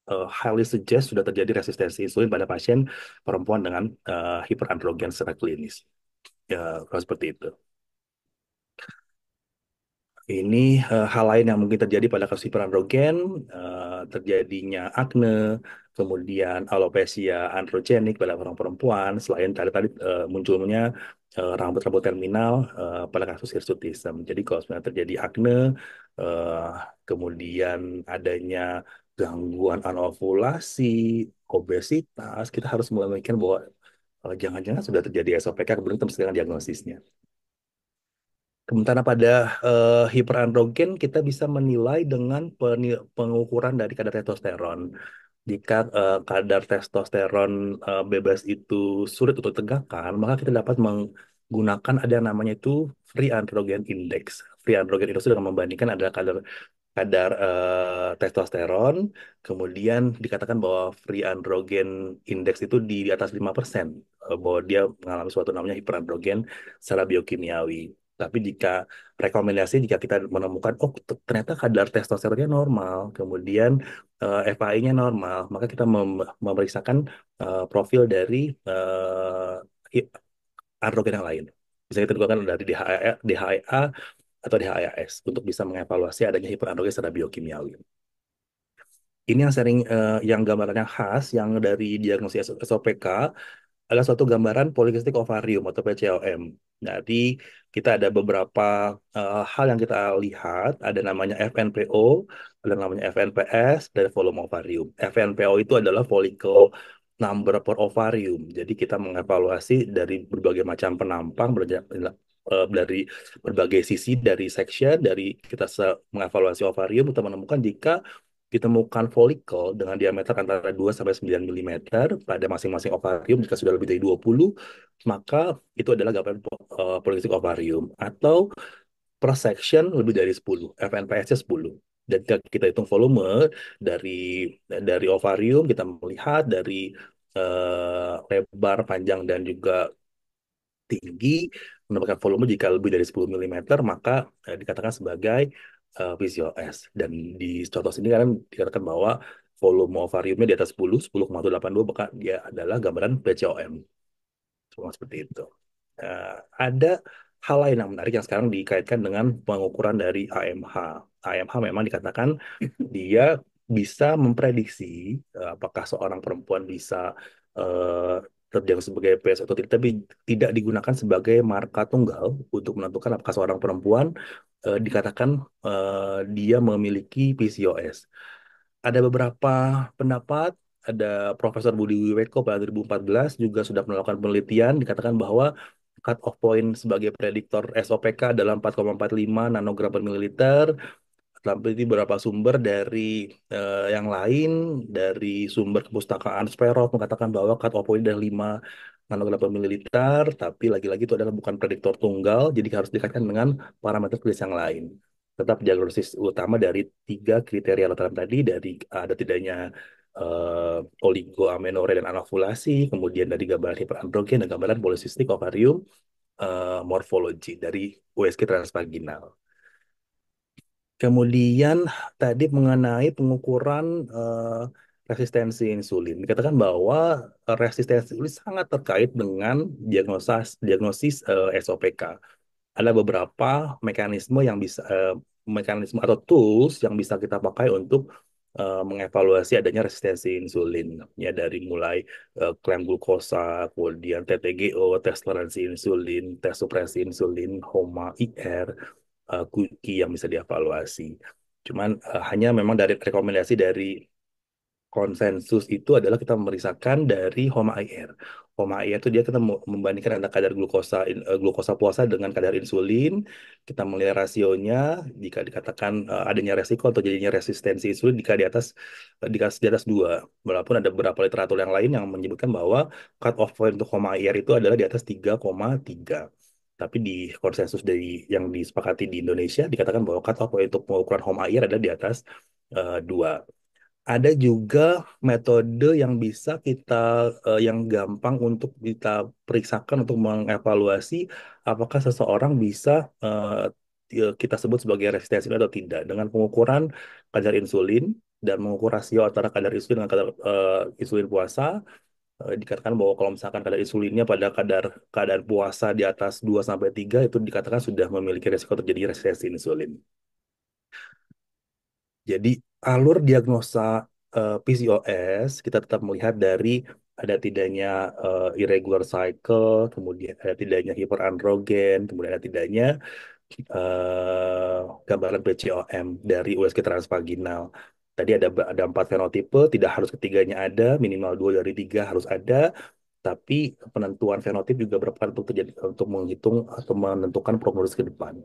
highly suggest sudah terjadi resistensi insulin pada pasien perempuan dengan hiperandrogen secara klinis. Ya, kalau seperti itu. Ini hal lain yang mungkin terjadi pada kasus hiperandrogen, terjadinya akne, kemudian alopecia androgenik pada orang perempuan, selain tadi munculnya rambut-rambut terminal pada kasus hirsutism. Jadi kalau sebenarnya terjadi akne, eh, kemudian adanya gangguan anovulasi, obesitas, kita harus mulai memikirkan bahwa jangan-jangan sudah terjadi SOPK, kemudian kita mesti dengan diagnosisnya. Sementara pada hiperandrogen kita bisa menilai dengan pengukuran dari kadar testosteron. Jika kadar testosteron bebas itu sulit untuk tegakkan, maka kita dapat menggunakan ada yang namanya itu free androgen index. Free androgen index itu dengan membandingkan adalah kadar kadar testosteron, kemudian dikatakan bahwa free androgen index itu di atas 5%, bahwa dia mengalami suatu namanya hiperandrogen secara biokimiawi. Tapi jika kita menemukan, oh ternyata kadar testosteronnya normal, kemudian FAI-nya normal, maka kita memeriksakan profil dari hi- androgen yang lain. Bisa kita tentukan dari DHEA atau DHEAS untuk bisa mengevaluasi adanya hiperandrogen secara biokimiawi. Ini yang yang gambarannya khas, yang dari diagnosis SOPK adalah suatu gambaran polikistik ovarium atau PCOM. Jadi kita ada beberapa hal yang kita lihat, ada namanya FNPO, ada namanya FNPS, dan volume ovarium. FNPO itu adalah follicle number per ovarium. Jadi kita mengevaluasi dari berbagai macam penampang, dari berbagai sisi, dari section, dari mengevaluasi ovarium untuk menemukan jika ditemukan folikel dengan diameter antara 2 sampai 9 milimeter pada masing-masing ovarium. Jika sudah lebih dari 20, maka itu adalah gambaran polikistik ovarium. Atau per section lebih dari 10, FNPS-nya 10. Dan jika kita hitung volume dari ovarium, kita melihat dari lebar, panjang, dan juga tinggi, menambahkan volume jika lebih dari 10 milimeter, maka dikatakan sebagai PCOS. Dan di contoh sini kan dikatakan bahwa volume ovariumnya di atas 10, 10,82, maka dia adalah gambaran PCOM. Cuma seperti itu. Ada hal lain yang menarik yang sekarang dikaitkan dengan pengukuran dari AMH. AMH memang dikatakan dia bisa memprediksi apakah seorang perempuan bisa eh, terdiagnosis sebagai PS atau tidak, tapi tidak digunakan sebagai marka tunggal untuk menentukan apakah seorang perempuan dikatakan dia memiliki PCOS. Ada beberapa pendapat, ada Profesor Budi Wiweko pada 2014 juga sudah melakukan penelitian, dikatakan bahwa cut off point sebagai prediktor SOPK adalah 4,45 nanogram per mililiter. Tapi ini beberapa sumber dari yang lain, dari sumber kepustakaan Sperov mengatakan bahwa cut off point dari 5 nanogram per mililiter, tapi lagi-lagi itu adalah bukan prediktor tunggal, jadi harus dikaitkan dengan parameter klinis yang lain. Tetap diagnosis utama dari tiga kriteria latar tadi, dari ada tidaknya oligoamenorrhea dan anovulasi, kemudian dari gambaran hiperandrogen dan gambaran polycystic ovarium morfologi dari USG transvaginal. Kemudian tadi mengenai pengukuran resistensi insulin. Dikatakan bahwa resistensi insulin sangat terkait dengan diagnosis SOPK. Ada beberapa mekanisme atau tools yang bisa kita pakai untuk mengevaluasi adanya resistensi insulin, ya, dari mulai klaim glukosa, kemudian TTGO, tes toleransi insulin, tes supresi insulin, HOMA, IR, QI yang bisa dievaluasi. Cuman hanya memang dari rekomendasi dari konsensus itu adalah kita memeriksakan dari HOMA IR. HOMA IR itu dia kita membandingkan antara kadar glukosa puasa dengan kadar insulin. Kita melihat rasionya, jika dikatakan adanya resiko atau jadinya resistensi insulin di atas 2. Walaupun ada beberapa literatur yang lain yang menyebutkan bahwa cut off point untuk HOMA IR itu adalah di atas 3,3. Tapi di konsensus yang disepakati di Indonesia dikatakan bahwa cut off point untuk pengukuran HOMA IR adalah di atas 2. Ada juga metode yang bisa yang gampang untuk kita periksakan untuk mengevaluasi apakah seseorang bisa kita sebut sebagai resistensi atau tidak dengan pengukuran kadar insulin dan mengukur rasio antara kadar insulin dengan kadar insulin puasa. Dikatakan bahwa kalau misalkan kadar insulinnya pada keadaan puasa di atas 2 sampai 3 itu dikatakan sudah memiliki resiko terjadi resistensi insulin. Jadi alur diagnosa PCOS kita tetap melihat dari ada tidaknya irregular cycle, kemudian ada tidaknya hiperandrogen, kemudian ada tidaknya gambaran PCOM dari USG transvaginal. Tadi ada 4 fenotipe, tidak harus ketiganya ada, minimal 2 dari 3 harus ada, tapi penentuan fenotip juga berperan untuk menghitung atau menentukan prognosis ke depan.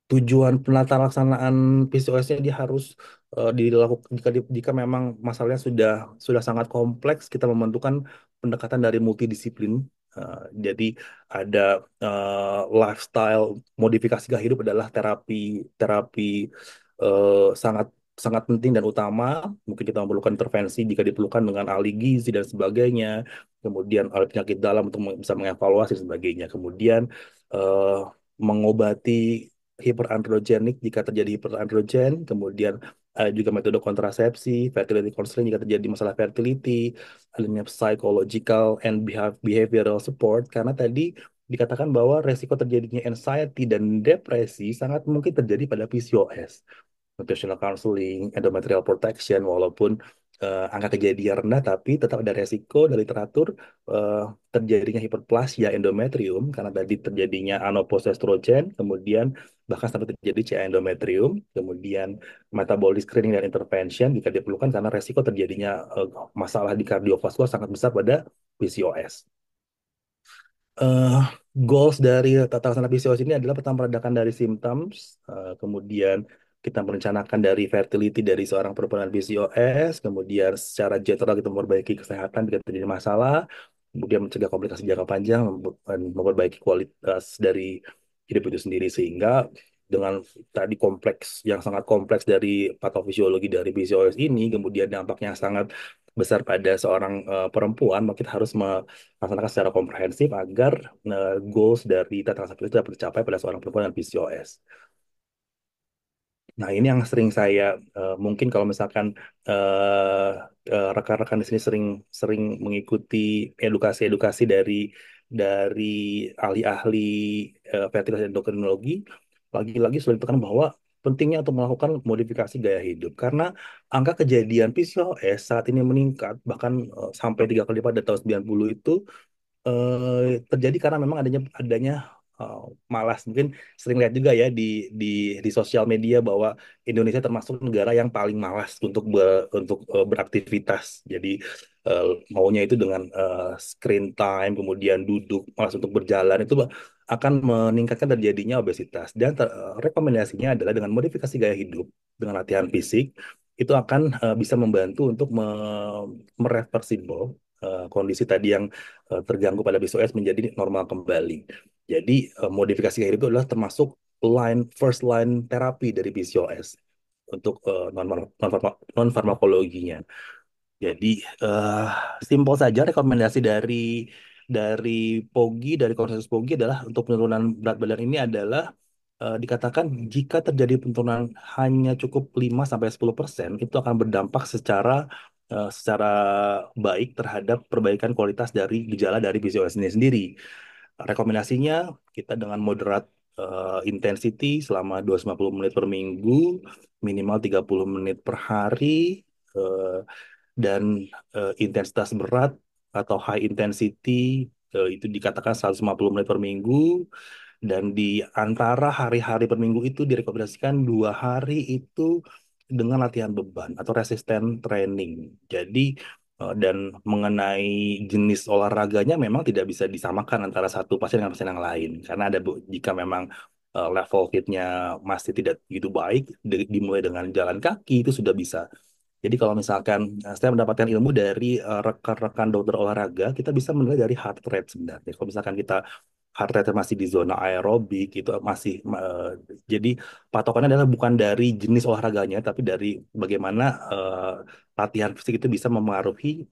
Tujuan penata laksanaan PCOS-nya dia harus dilakukan jika memang masalahnya sudah sangat kompleks, kita membentukkan pendekatan dari multidisiplin. Jadi ada lifestyle modifikasi gaya hidup adalah terapi terapi sangat sangat penting dan utama. Mungkin kita memerlukan intervensi jika diperlukan dengan ahli gizi dan sebagainya. Kemudian ahli penyakit dalam untuk bisa mengevaluasi dan sebagainya. Kemudian eh, mengobati hiperandrogenik jika terjadi hiperandrogen. Kemudian juga metode kontrasepsi, fertility counseling jika terjadi masalah fertility, adanya psychological and behavioral support. Karena tadi dikatakan bahwa resiko terjadinya anxiety dan depresi sangat mungkin terjadi pada PCOS. Nutritional counseling, endometrial protection, walaupun angka kejadian rendah, tapi tetap ada resiko dari literatur eh, terjadinya hiperplasia endometrium karena tadi terjadinya anabolic estrogen, kemudian bahkan sampai terjadi CA endometrium, kemudian metabolic screening dan intervention jika diperlukan karena resiko terjadinya masalah di kardiovaskular sangat besar pada PCOS. eh Goals dari tata laksana PCOS ini adalah pertama meredakan dari symptoms, kemudian kita merencanakan dari fertility dari seorang perempuan dengan PCOS, kemudian secara general kita memperbaiki kesehatan jika terjadi masalah, kemudian mencegah komplikasi jangka panjang, dan memperbaiki kualitas dari hidup itu sendiri sehingga dengan tadi kompleks yang sangat kompleks dari patofisiologi dari PCOS ini, kemudian dampaknya sangat besar pada seorang perempuan, maka kita harus melaksanakan secara komprehensif agar goals dari tata laksana itu dapat tercapai pada seorang perempuan dengan PCOS. Nah, ini yang sering saya mungkin kalau misalkan eh, rekan-rekan di sini sering sering mengikuti edukasi-edukasi dari ahli-ahli fertility dan endokrinologi, lagi-lagi selalu ditekan bahwa pentingnya untuk melakukan modifikasi gaya hidup karena angka kejadian PCOS saat ini meningkat bahkan sampai 3 kali lipat dari tahun 90 itu terjadi karena memang adanya adanya eh, malas. Mungkin sering lihat juga ya di di sosial media bahwa Indonesia termasuk negara yang paling malas untuk beraktivitas. Jadi eh, maunya itu dengan screen time, kemudian duduk, malas untuk berjalan itu akan meningkatkan terjadinya obesitas. Dan rekomendasinya adalah dengan modifikasi gaya hidup dengan latihan fisik itu akan bisa membantu untuk mereversibel kondisi tadi yang terganggu pada PCOS menjadi normal kembali. Jadi modifikasi gaya hidup itu adalah termasuk first line terapi dari PCOS untuk non farmakologinya. Jadi eh simpel saja rekomendasi dari POGI dari konsensus POGI adalah untuk penurunan berat badan ini adalah dikatakan jika terjadi penurunan hanya cukup 5 sampai 10%, itu akan berdampak secara baik terhadap perbaikan kualitas dari gejala dari PCOS ini sendiri. Rekomendasinya kita dengan moderat intensity selama 250 menit per minggu, minimal 30 menit per hari, eh, dan intensitas berat atau high intensity itu dikatakan 150 menit per minggu, dan di antara hari-hari per minggu itu direkomendasikan 2 hari itu dengan latihan beban atau resistance training. Jadi dan mengenai jenis olahraganya memang tidak bisa disamakan antara satu pasien dengan pasien yang lain karena jika memang level fitnya masih tidak begitu baik, dimulai dengan jalan kaki itu sudah bisa. Jadi kalau misalkan saya mendapatkan ilmu dari rekan-rekan dokter olahraga, kita bisa menilai dari heart rate sebenarnya. Kalau misalkan kita heart rate masih di zona aerobik, itu masih jadi patokannya adalah bukan dari jenis olahraganya, tapi dari bagaimana latihan fisik itu bisa mempengaruhi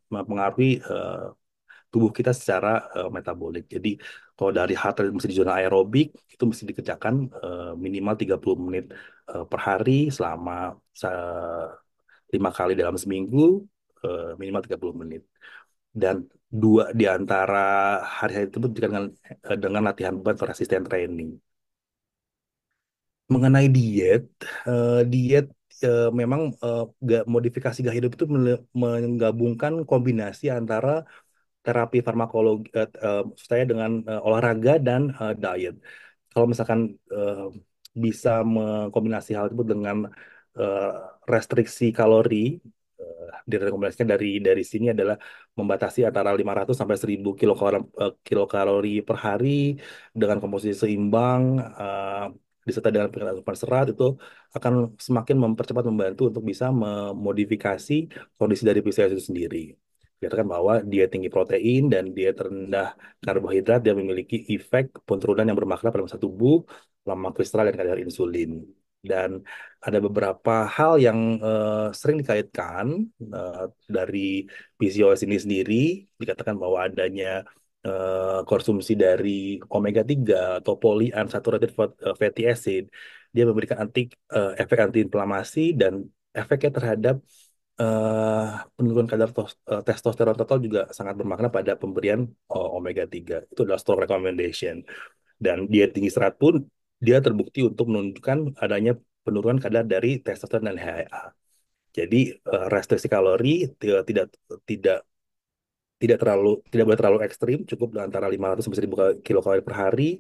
tubuh kita secara metabolik. Jadi kalau dari heart rate masih di zona aerobik, itu mesti dikerjakan minimal 30 menit per hari selama 5 kali dalam seminggu, minimal 30 menit. Dan dua di antara hari-hari tersebut dengan latihan beban atau resistance training. Mengenai diet, diet memang modifikasi gaya hidup itu menggabungkan kombinasi antara terapi farmakologi saya dengan olahraga dan diet. Kalau misalkan eh, bisa mengkombinasi hal itu dengan eh, restriksi kalori, direkomendasikan dari sini adalah membatasi antara 500 sampai 1000 kilokalori per hari dengan komposisi seimbang, disertai dengan pengenalan asupan serat itu akan semakin membantu untuk bisa memodifikasi kondisi dari PCOS itu sendiri. Dikatakan bahwa diet tinggi protein dan diet rendah karbohidrat dia memiliki efek penurunan yang bermakna pada masa tubuh, lemak kristal dan kadar insulin. Dan ada beberapa hal yang sering dikaitkan eh, dari PCOS ini sendiri, dikatakan bahwa adanya konsumsi dari omega 3 atau polyunsaturated fatty acid, dia memberikan efek antiinflamasi dan efeknya terhadap eh, penurunan kadar testosteron total juga sangat bermakna pada pemberian omega 3. Itu adalah strong recommendation. Dan diet tinggi serat pun dia terbukti untuk menunjukkan adanya penurunan kadar dari testosteron dan HA. Jadi restriksi kalori tidak tidak tidak boleh terlalu ekstrim, cukup antara 500 sampai 1000 kilokalori per hari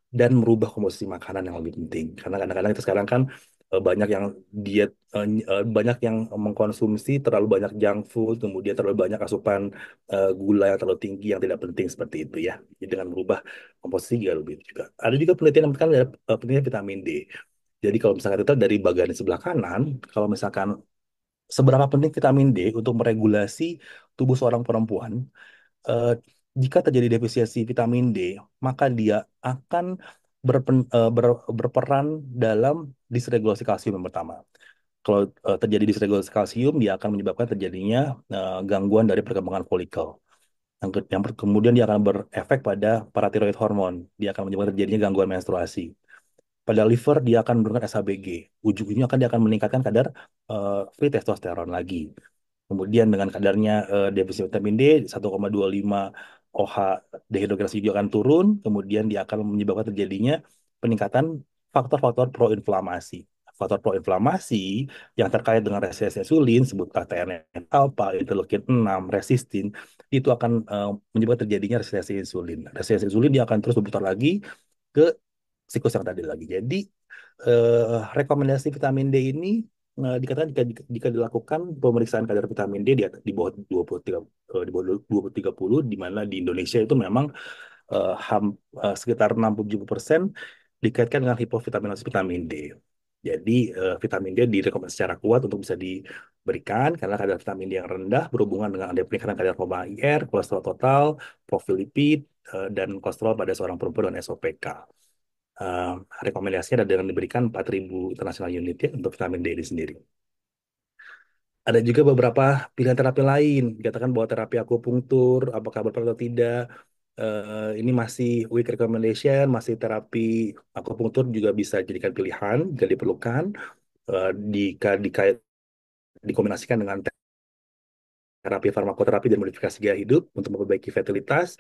dan merubah komposisi makanan yang lebih penting. Karena kadang-kadang kita sekarang kan banyak yang diet banyak yang mengkonsumsi terlalu banyak junk food, kemudian terlalu banyak asupan gula yang terlalu tinggi yang tidak penting seperti itu ya. Jadi dengan merubah komposisi juga lebih juga. Ada juga penelitian yang mengatakan ada pentingnya vitamin D. Jadi kalau misalkan kita dari bagian sebelah kanan, kalau misalkan seberapa penting vitamin D untuk meregulasi tubuh seorang perempuan, eh, jika terjadi defisiensi vitamin D, maka dia akan berperan dalam disregulasi kalsium yang pertama. Kalau terjadi disregulasi kalsium, dia akan menyebabkan terjadinya gangguan dari perkembangan folikel. Kemudian dia akan berefek pada paratiroid hormon. Dia akan menyebabkan terjadinya gangguan menstruasi. Pada liver, dia akan menurunkan SHBG. Ujung-ujungnya dia akan meningkatkan kadar free testosteron lagi. Kemudian dengan kadarnya defisi vitamin D 1,25 OH dehidrogenase juga akan turun, kemudian dia akan menyebabkan terjadinya peningkatan faktor-faktor proinflamasi. Faktor proinflamasi yang terkait dengan resistensi insulin, sebutkah TNF alpha, interleukin 6, resistin, itu akan menyebabkan terjadinya resistensi insulin. Resistensi insulin dia akan terus berputar lagi ke siklus yang tadi lagi. Jadi rekomendasi vitamin D ini dikatakan jika dilakukan pemeriksaan kadar vitamin D di bawah 23 di bawah 20-30, di mana di Indonesia itu memang sekitar 67% dikaitkan dengan hipovitaminasi vitamin D. Jadi vitamin D direkomendasi secara kuat untuk bisa diberikan karena kadar vitamin D yang rendah berhubungan dengan ada peningkatan kadar HOMA-IR, kolesterol total, profil lipid, dan kolesterol pada seorang perempuan dan SOPK. eh, Rekomendasinya adalah dengan diberikan 4.000 international unit ya untuk vitamin D ini sendiri. Ada juga beberapa pilihan terapi lain. Dikatakan bahwa terapi akupunktur, apakah berpengaruh atau tidak, ini masih weak recommendation, masih terapi akupunktur juga bisa dijadikan pilihan jika diperlukan, dikombinasikan dengan terapi farmakoterapi dan modifikasi gaya hidup untuk memperbaiki fertilitas,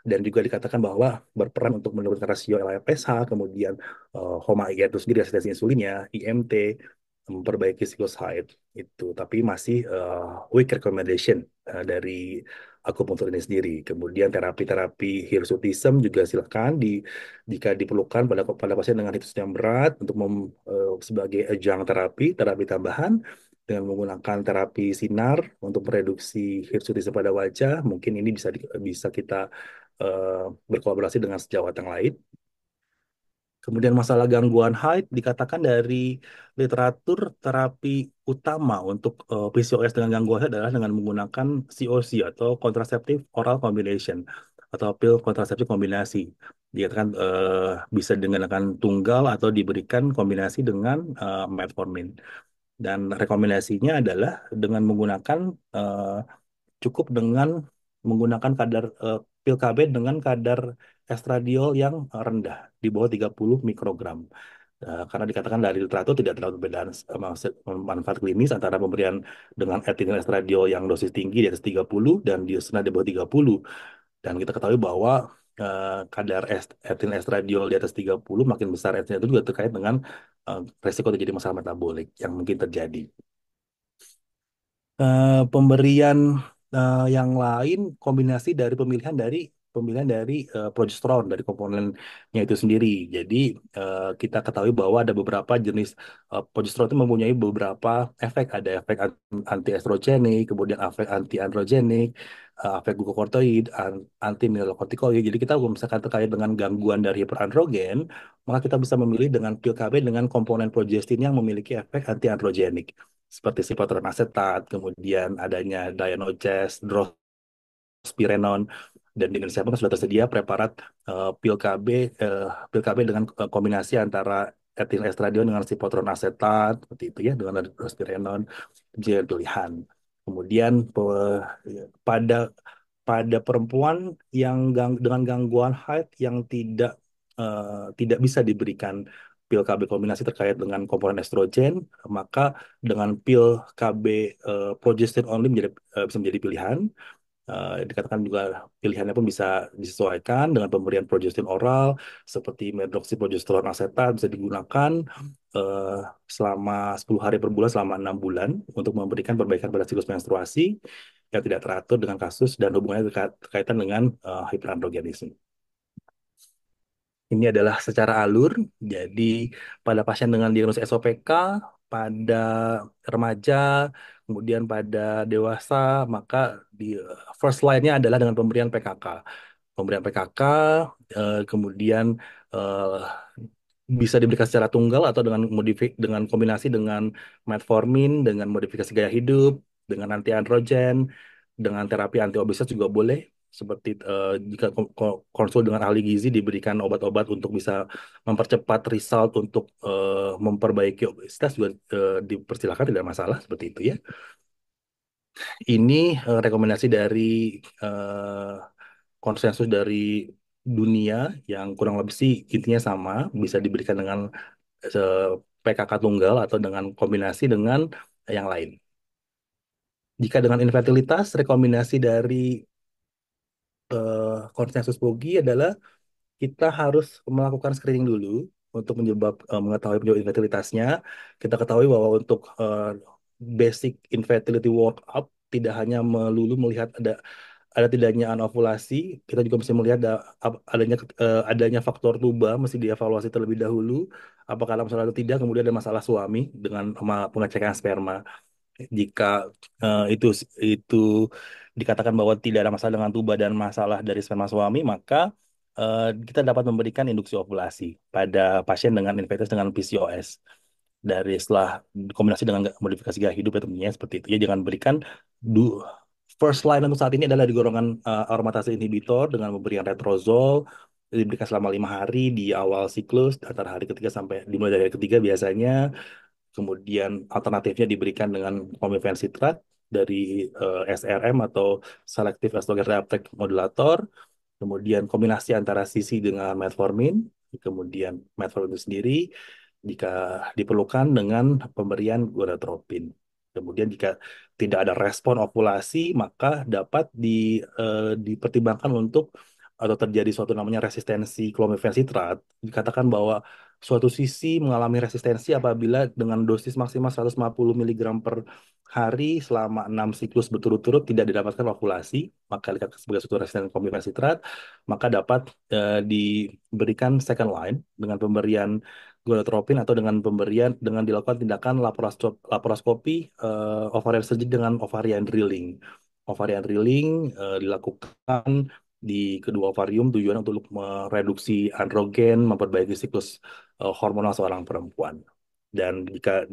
dan juga dikatakan bahwa berperan untuk menurunkan rasio LH-FSH, kemudian HOMA-IR itu sendiri, resistensi insulinnya, IMT, memperbaiki siklus haid itu, tapi masih weak recommendation dari akupunktur ini sendiri. Kemudian terapi-terapi hirsutism juga silakan jika diperlukan pada pasien dengan hitus yang berat untuk sebagai adjunct terapi tambahan dengan menggunakan terapi sinar untuk mereduksi hirsutisme pada wajah. Mungkin ini bisa kita eh, berkolaborasi dengan sejawat yang lain. Kemudian masalah gangguan haid dikatakan dari literatur terapi utama untuk PCOS dengan gangguan haid adalah dengan menggunakan COC atau contraceptive oral combination atau pil kontrasepsi kombinasi. Dikatakan bisa dengan tunggal atau diberikan kombinasi dengan metformin. Dan rekomendasinya adalah dengan menggunakan eh, cukup dengan menggunakan kadar pil KB dengan kadar estradiol yang rendah di bawah 30 mikrogram. Karena dikatakan dari literatur tidak terlalu berbeda manfaat klinis antara pemberian dengan etil estradiol yang dosis tinggi di atas 30 dan diosina di bawah 30. Dan kita ketahui bahwa kadar etil estradiol di atas 30, makin besar etilnya itu juga terkait dengan resiko terjadi masalah metabolik yang mungkin terjadi. Pemberian yang lain kombinasi dari pemilihan dari progesteron dari komponennya itu sendiri. Jadi kita ketahui bahwa ada beberapa jenis progesteron itu mempunyai beberapa efek. Ada efek anti estrogenik, kemudian efek anti androgenik, efek glukokortikoid, anti mineralokortikoid. Jadi kita kalau misalkan terkait dengan gangguan dari hiperandrogen, maka kita bisa memilih dengan pil KB dengan komponen progestin yang memiliki efek anti androgenik seperti sipotron asetat, kemudian adanya Dianogest, drospirenone, dan di Indonesia pun sudah tersedia preparat pil KB dengan kombinasi antara etilestradiol dengan sipotron asetat seperti itu ya, dengan aldosteronon jadi pilihan. Kemudian pada pada perempuan yang dengan gangguan haid yang tidak bisa diberikan pil KB kombinasi terkait dengan komponen estrogen, maka dengan pil KB progestin only bisa menjadi pilihan. Dikatakan juga pilihannya pun bisa disesuaikan dengan pemberian progestin oral seperti medroxyprogesterone asetat bisa digunakan eh, selama 10 hari per bulan selama 6 bulan untuk memberikan perbaikan pada siklus menstruasi yang tidak teratur dengan kasus dan hubungannya berkaitan dengan hiperandrogenisme. Ini adalah secara alur. Jadi pada pasien dengan diagnosis SOPK, pada remaja, kemudian pada dewasa, maka di first line-nya adalah dengan pemberian PKK. Pemberian PKK, kemudian eh, bisa diberikan secara tunggal atau dengan kombinasi dengan metformin, dengan modifikasi gaya hidup, dengan anti androgen, dengan terapi anti obesitas juga boleh. Seperti jika konsul dengan ahli gizi diberikan obat-obat untuk bisa mempercepat result untuk memperbaiki obesitas juga dipersilakan tidak masalah seperti itu ya. Ini rekomendasi dari eh, konsensus dari dunia yang kurang lebih sih intinya sama, bisa diberikan dengan eh, PKK tunggal atau dengan kombinasi dengan yang lain. Jika dengan infertilitas, rekomendasi dari konsensus POGI adalah kita harus melakukan screening dulu untuk mengetahui penyebab infertilitasnya. Kita ketahui bahwa untuk basic infertility workup tidak hanya melulu melihat ada tidaknya anovulasi, kita juga mesti melihat adanya faktor tuba, mesti dievaluasi terlebih dahulu. Apakah ada masalah atau tidak, kemudian ada masalah suami dengan pengecekan sperma. Jika itu dikatakan bahwa tidak ada masalah dengan tuba dan masalah dari sperma suami, maka kita dapat memberikan induksi ovulasi pada pasien dengan infeksi dengan PCOS dari setelah kombinasi dengan modifikasi gaya hidup ya tentunya seperti itu ya, jangan berikan du, first line untuk saat ini adalah di golongan aromatase inhibitor dengan pemberian letrozole diberikan selama 5 hari di awal siklus antara hari ketiga sampai dimulai dari hari ketiga biasanya. Kemudian alternatifnya diberikan dengan citrat dari SRM atau Selective Estrogen Reuptake Modulator. Kemudian kombinasi antara sisi dengan metformin. Kemudian metformin itu sendiri jika diperlukan dengan pemberian gonadotropin. Kemudian jika tidak ada respon ovulasi, maka dapat dipertimbangkan untuk atau terjadi suatu namanya resistensi citrat. Dikatakan bahwa suatu sisi mengalami resistensi apabila dengan dosis maksimal 150 mg per hari selama 6 siklus berturut-turut tidak didapatkan ovulasi, maka dikatakan sebagai suatu resistensi citrat, maka dapat diberikan second line dengan pemberian gonadotropin atau dengan dilakukan tindakan laparoskopi ovarian surgery dengan ovarian drilling. Ovarian drilling dilakukan di kedua ovarium tujuan untuk mereduksi androgen, memperbaiki siklus hormonal seorang perempuan. Dan jika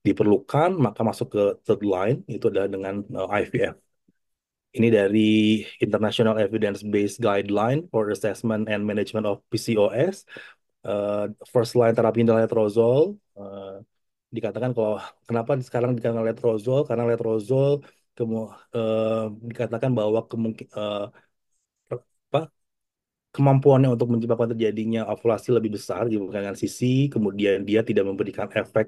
diperlukan maka masuk ke third line itu adalah dengan IVF. Ini dari International Evidence-Based Guideline for Assessment and Management of PCOS. First line terapi adalah letrozole. Dikatakan kalau kenapa sekarang dikatakan letrozole karena letrozole eh, dikatakan bahwa apa, kemampuannya untuk menyebabkan terjadinya ovulasi lebih besar dibandingkan dengan sisi, kemudian dia tidak memberikan efek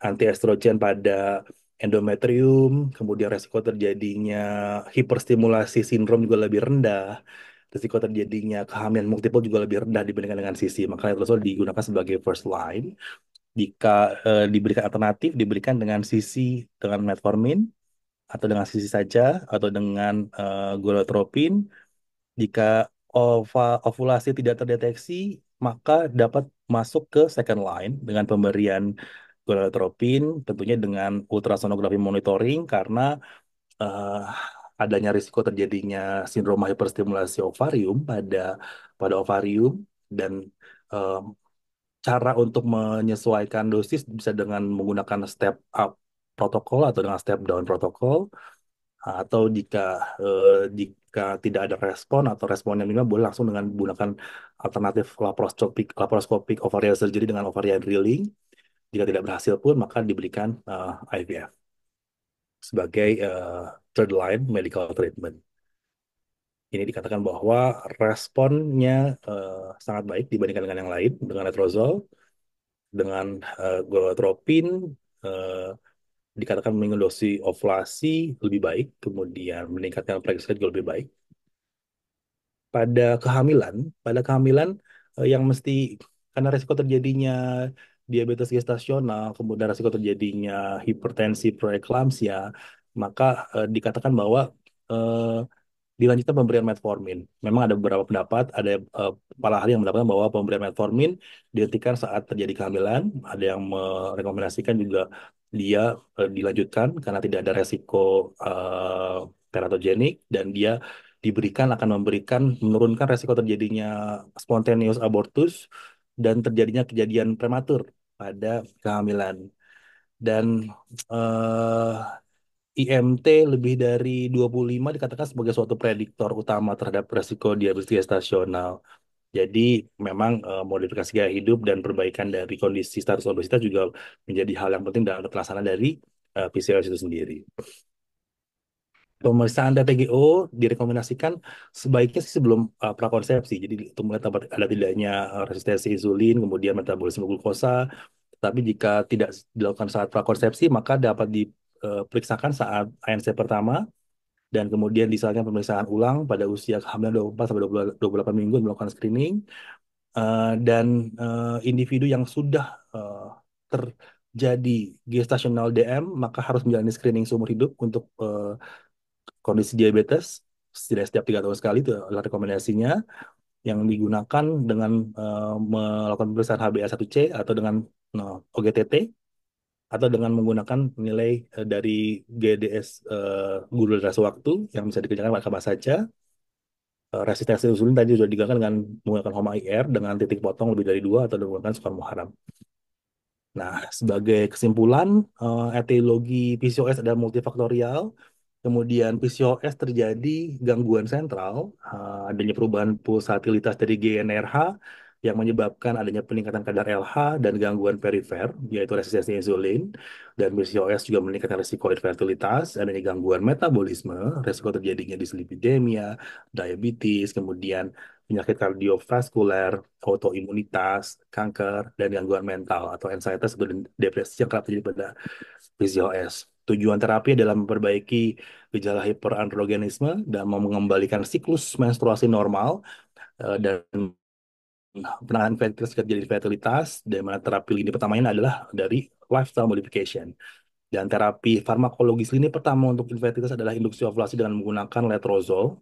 anti estrogen pada endometrium, kemudian resiko terjadinya hiperstimulasi sindrom juga lebih rendah, risiko terjadinya kehamilan multiple juga lebih rendah dibandingkan dengan sisi. Maka letrozole digunakan sebagai first line. Jika diberikan alternatif, diberikan dengan sisi dengan metformin atau dengan sisi saja atau dengan gonadotropin. Jika ovulasi tidak terdeteksi, maka dapat masuk ke second line dengan pemberian gonadotropin, tentunya dengan ultrasonografi monitoring karena eh, adanya risiko terjadinya sindrom hiperstimulasi ovarium pada ovarium dan eh, cara untuk menyesuaikan dosis bisa dengan menggunakan step up protokol atau dengan step down protokol atau jika jika tidak ada respon atau respon yang minimal, boleh langsung dengan menggunakan alternatif laparoscopik ovarian surgery dengan ovarian drilling. Jika tidak berhasil pun, maka diberikan IVF sebagai third line medical treatment. Ini dikatakan bahwa responnya sangat baik dibandingkan dengan yang lain, dengan letrozole, dengan gonadotropin, eh, dikatakan menginduksi ovulasi lebih baik, kemudian meningkatkan pregnancy rate juga lebih baik. Pada kehamilan yang mesti karena resiko terjadinya diabetes gestasional, kemudian resiko terjadinya hipertensi preeklamsia, maka dikatakan bahwa eh, dilanjutkan pemberian metformin. Memang ada beberapa pendapat, ada para ahli yang mendapatkan bahwa pemberian metformin dihentikan saat terjadi kehamilan, ada yang merekomendasikan juga dia dilanjutkan karena tidak ada resiko teratogenik dan dia akan menurunkan resiko terjadinya spontaneous abortus dan terjadinya kejadian prematur pada kehamilan. Dan eh, IMT lebih dari 25 dikatakan sebagai suatu prediktor utama terhadap resiko diabetes gestasional. Jadi memang modifikasi gaya hidup dan perbaikan dari kondisi status obesitas juga menjadi hal yang penting dalam pelaksanaan dari PCOS itu sendiri. Pemeriksaan TTGO direkomendasikan sebaiknya sih sebelum prakonsepsi. Jadi untuk melihat ada tidaknya resistensi insulin, kemudian metabolisme glukosa. Tapi jika tidak dilakukan saat prakonsepsi, maka dapat diperiksakan saat ANC pertama dan kemudian disarankan pemeriksaan ulang pada usia kehamilan 24 sampai 28 minggu melakukan screening. Dan individu yang sudah terjadi gestational DM maka harus menjalani screening seumur hidup untuk kondisi diabetes setidaknya setiap 3 tahun sekali, itu adalah rekomendasinya yang digunakan dengan melakukan pemeriksaan HbA1c atau dengan OGTT atau dengan menggunakan nilai dari GDS guru durasi waktu yang bisa dikerjakan kapan saja. Resistensi insulin tadi sudah digagalkan dengan menggunakan HOMA IR dengan titik potong lebih dari 2 atau menggunakan skor Muharram. Nah, sebagai kesimpulan, etiologi PCOS ada multifaktorial. Kemudian PCOS terjadi gangguan sentral, adanya perubahan pulsatilitas dari GnRH yang menyebabkan adanya peningkatan kadar LH dan gangguan perifer, yaitu resistensi insulin. Dan PCOS juga meningkatkan risiko infertilitas, adanya gangguan metabolisme, risiko terjadinya dislipidemia, diabetes, kemudian penyakit kardiovaskuler, autoimunitas, kanker, dan gangguan mental atau anxiety atau depresi yang kerap terjadi pada PCOS. Tujuan terapi adalah memperbaiki gejala hiperandrogenisme dan mengembalikan siklus menstruasi normal dan penanganan fertilitas jika terjadi fertilitas, dan mana terapi lini pertamanya adalah dari lifestyle modification. Dan terapi farmakologis lini pertama untuk infertilitas adalah induksi ovulasi dengan menggunakan letrozole.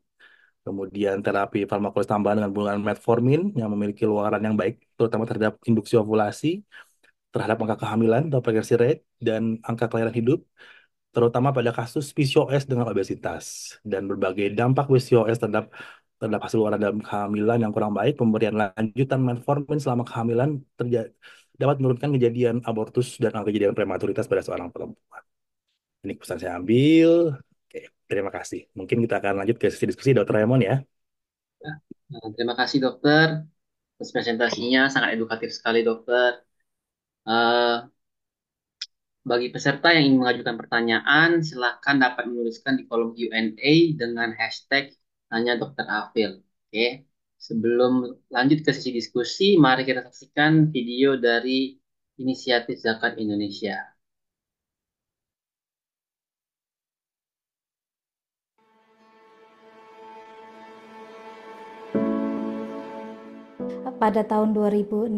Kemudian terapi farmakologis tambahan dengan menggunakan metformin yang memiliki luaran yang baik, terutama terhadap induksi ovulasi, terhadap angka kehamilan atau pregnancy rate, dan angka kelahiran hidup, terutama pada kasus PCOS dengan obesitas. Dan berbagai dampak PCOS terhadap hasil luaran dalam kehamilan yang kurang baik, pemberian lanjutan metformin selama kehamilan dapat menurunkan kejadian abortus dan angka kejadian prematuritas pada seorang perempuan. Ini pesan saya ambil. Oke, terima kasih. Mungkin kita akan lanjut ke sesi diskusi Dr. Raymond ya. Terima kasih dokter. Atas presentasinya sangat edukatif sekali dokter. Eh, Bagi peserta yang ingin mengajukan pertanyaan, silakan dapat menuliskan di kolom Q&A dengan hashtag Tanya Dokter Afil. Oke. Sebelum lanjut ke sesi diskusi, mari kita saksikan video dari Inisiatif Zakat Indonesia. Pada tahun 2016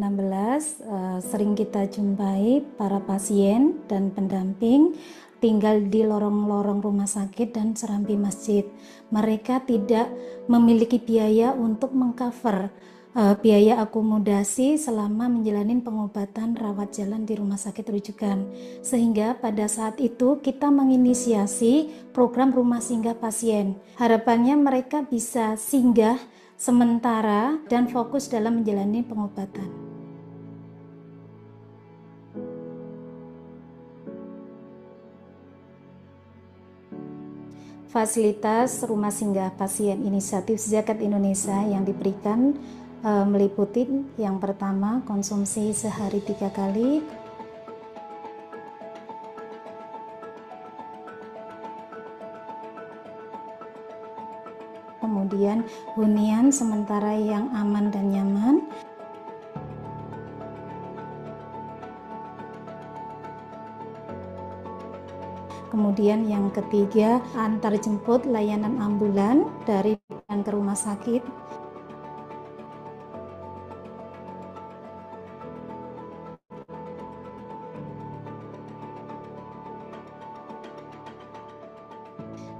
sering kita jumpai para pasien dan pendamping tinggal di lorong-lorong rumah sakit dan serambi masjid. Mereka tidak memiliki biaya untuk mengcover biaya akomodasi selama menjalani pengobatan rawat jalan di rumah sakit rujukan. Sehingga pada saat itu kita menginisiasi program rumah singgah pasien. Harapannya mereka bisa singgah sementara dan fokus dalam menjalani pengobatan. Fasilitas rumah singgah pasien inisiatif Zakat Indonesia yang diberikan meliputi yang pertama konsumsi sehari 3 kali, kemudian hunian sementara yang aman dan nyaman, kemudian yang ketiga antar jemput layanan ambulan dari dan ke rumah sakit,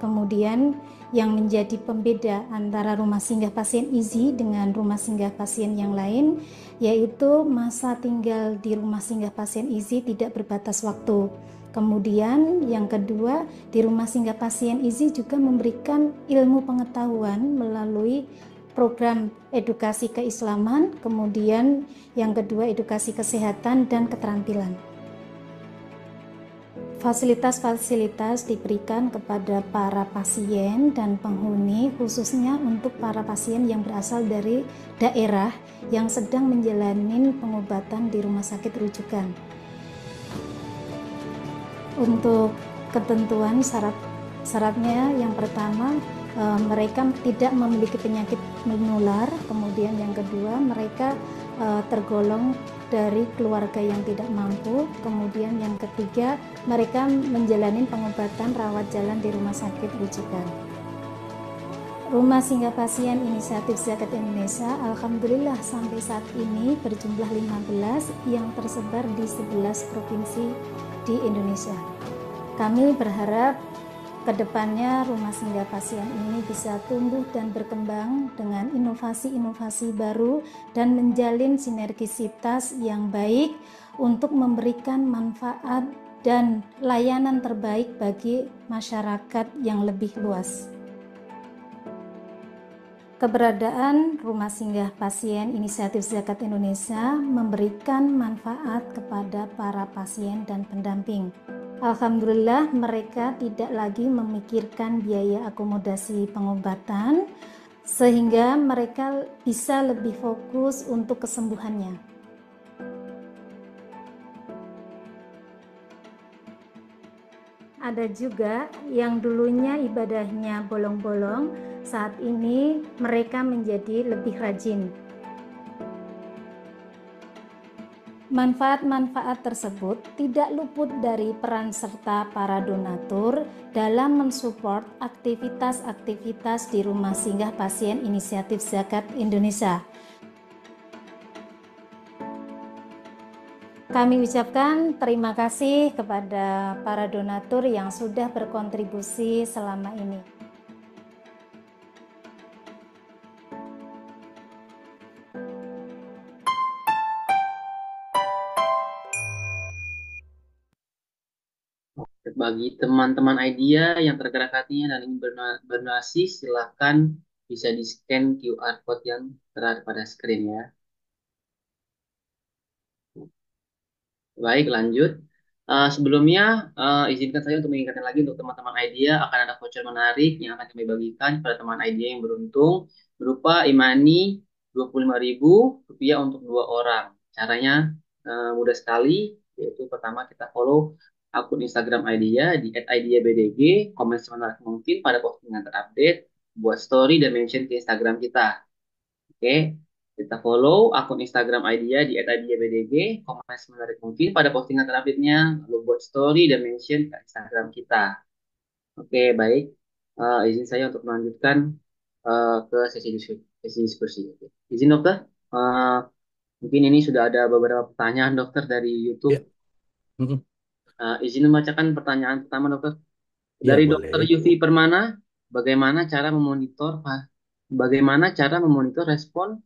kemudian yang menjadi pembeda antara rumah singgah pasien IZI dengan rumah singgah pasien yang lain yaitu masa tinggal di rumah singgah pasien IZI tidak berbatas waktu. Kemudian yang kedua, di rumah singgah pasien IZI juga memberikan ilmu pengetahuan melalui program edukasi keislaman, kemudian yang kedua edukasi kesehatan dan keterampilan. Fasilitas-fasilitas diberikan kepada para pasien dan penghuni khususnya untuk para pasien yang berasal dari daerah yang sedang menjalani pengobatan di rumah sakit rujukan. Untuk ketentuan syaratnya yang pertama mereka tidak memiliki penyakit menular, kemudian yang kedua mereka tergolong dari keluarga yang tidak mampu, kemudian yang ketiga mereka menjalani pengobatan rawat jalan di rumah sakit rujukan. Rumah singgah pasien inisiatif Zakat Indonesia alhamdulillah sampai saat ini berjumlah 15 yang tersebar di 11 provinsi di Indonesia. Kami berharap kedepannya rumah singgah pasien ini bisa tumbuh dan berkembang dengan inovasi-inovasi baru dan menjalin sinergisitas yang baik untuk memberikan manfaat dan layanan terbaik bagi masyarakat yang lebih luas. Keberadaan rumah singgah pasien inisiatif Zakat Indonesia memberikan manfaat kepada para pasien dan pendamping. Alhamdulillah mereka tidak lagi memikirkan biaya akomodasi pengobatan sehingga mereka bisa lebih fokus untuk kesembuhannya. Ada juga yang dulunya ibadahnya bolong-bolong, saat ini mereka menjadi lebih rajin. Manfaat-manfaat tersebut tidak luput dari peran serta para donatur dalam mensupport aktivitas-aktivitas di rumah singgah pasien inisiatif Zakat Indonesia. Kami ucapkan terima kasih kepada para donatur yang sudah berkontribusi selama ini. Bagi teman-teman IDEA yang tergerak hatinya dan ingin berdonasi, silakan bisa di-scan QR code yang terlihat pada screen ya. Baik, lanjut. Sebelumnya, izinkan saya untuk mengingatkan lagi untuk teman-teman IDEA akan ada voucher menarik yang akan kami bagikan kepada teman IDEA yang beruntung berupa e-money Rp25.000 untuk 2 orang. Caranya mudah sekali, yaitu pertama kita follow akun Instagram IDEA di @ideabdg, komen semenarik mungkin pada postingan terupdate, buat story dan mention ke Instagram kita. Oke. Kita follow akun Instagram IDEA di @ideabdg, komen semenarik mungkin pada postingan terupdate-nya, lalu buat story dan mention ke Instagram kita. Oke, baik. Izin saya untuk melanjutkan ke sesi diskusi. Oke. Izin dokter, mungkin ini sudah ada beberapa pertanyaan dokter dari YouTube. Ya. Mhm. Izin membacakan pertanyaan pertama dokter. Ya, Dari boleh. dokter Yufi Permana, bagaimana cara memonitor respon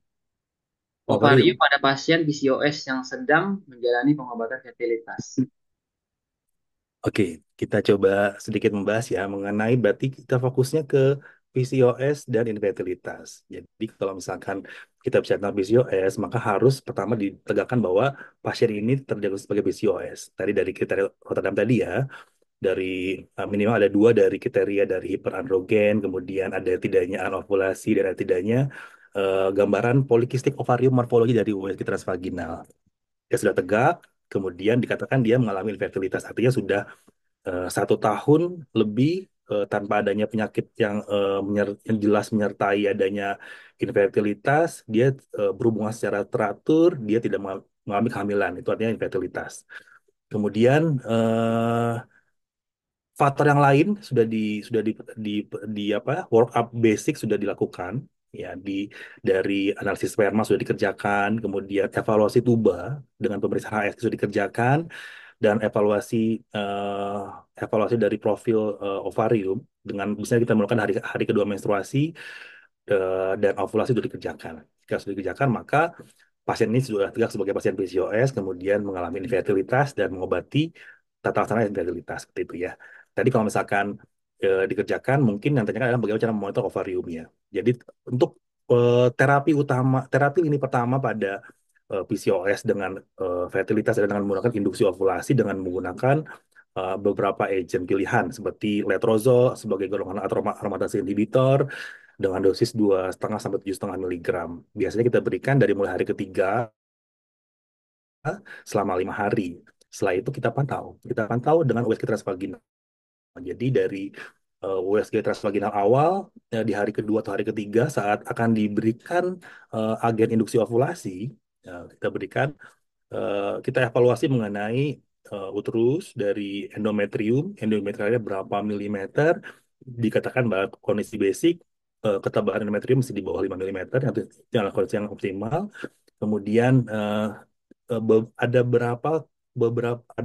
ovarium pada pasien PCOS yang sedang menjalani pengobatan fertilitas? Oke, kita coba sedikit membahas ya mengenai berarti kita fokusnya ke PCOS dan infertilitas. Jadi kalau misalkan kita bicara tentang PCOS, maka harus pertama ditegakkan bahwa pasien ini terdiagnosis sebagai PCOS. Tadi dari kriteria Rotterdam tadi ya, dari minimal ada dua dari kriteria dari hiperandrogen, kemudian ada tidaknya anovulasi dan ada tidaknya gambaran polikistik ovarium morfologi dari USG transvaginal. Dia sudah tegak, kemudian dikatakan dia mengalami infertilitas, artinya sudah 1 tahun lebih tanpa adanya penyakit yang, yang jelas menyertai adanya infertilitas, dia berhubungan secara teratur, dia tidak mengalami kehamilan, itu artinya infertilitas. Kemudian faktor yang lain di, di apa work up basic sudah dilakukan, ya, dari analisis sperma sudah dikerjakan, kemudian evaluasi tuba dengan pemeriksaan HSG sudah dikerjakan, dan evaluasi dari profil ovarium dengan misalnya kita melakukan hari hari kedua menstruasi, dan ovulasi sudah dikerjakan. Jika sudah dikerjakan, maka pasien ini sudah tegak sebagai pasien PCOS, kemudian mengalami infertilitas dan mengobati tata laksana infertilitas seperti itu ya. Tadi kalau misalkan dikerjakan, mungkin yang tanyakan adalah bagaimana cara memonitor ovariumnya. Jadi untuk terapi ini pertama pada PCOS dengan fertilitas dan dengan menggunakan induksi ovulasi dengan menggunakan beberapa agent pilihan seperti letrozol sebagai golongan aromatase inhibitor dengan dosis 2,5 sampai 7,5 miligram. Biasanya kita berikan dari mulai hari ketiga selama 5 hari. Setelah itu kita pantau dengan USG transvaginal. Jadi dari USG transvaginal awal di hari kedua atau hari ketiga saat akan diberikan agen induksi ovulasi, kita berikan kita evaluasi mengenai uterus dari endometriumnya berapa milimeter, dikatakan bahwa kondisi basic ketebalan endometrium masih di bawah 5 milimeter, itu adalah kondisi yang optimal. Kemudian ada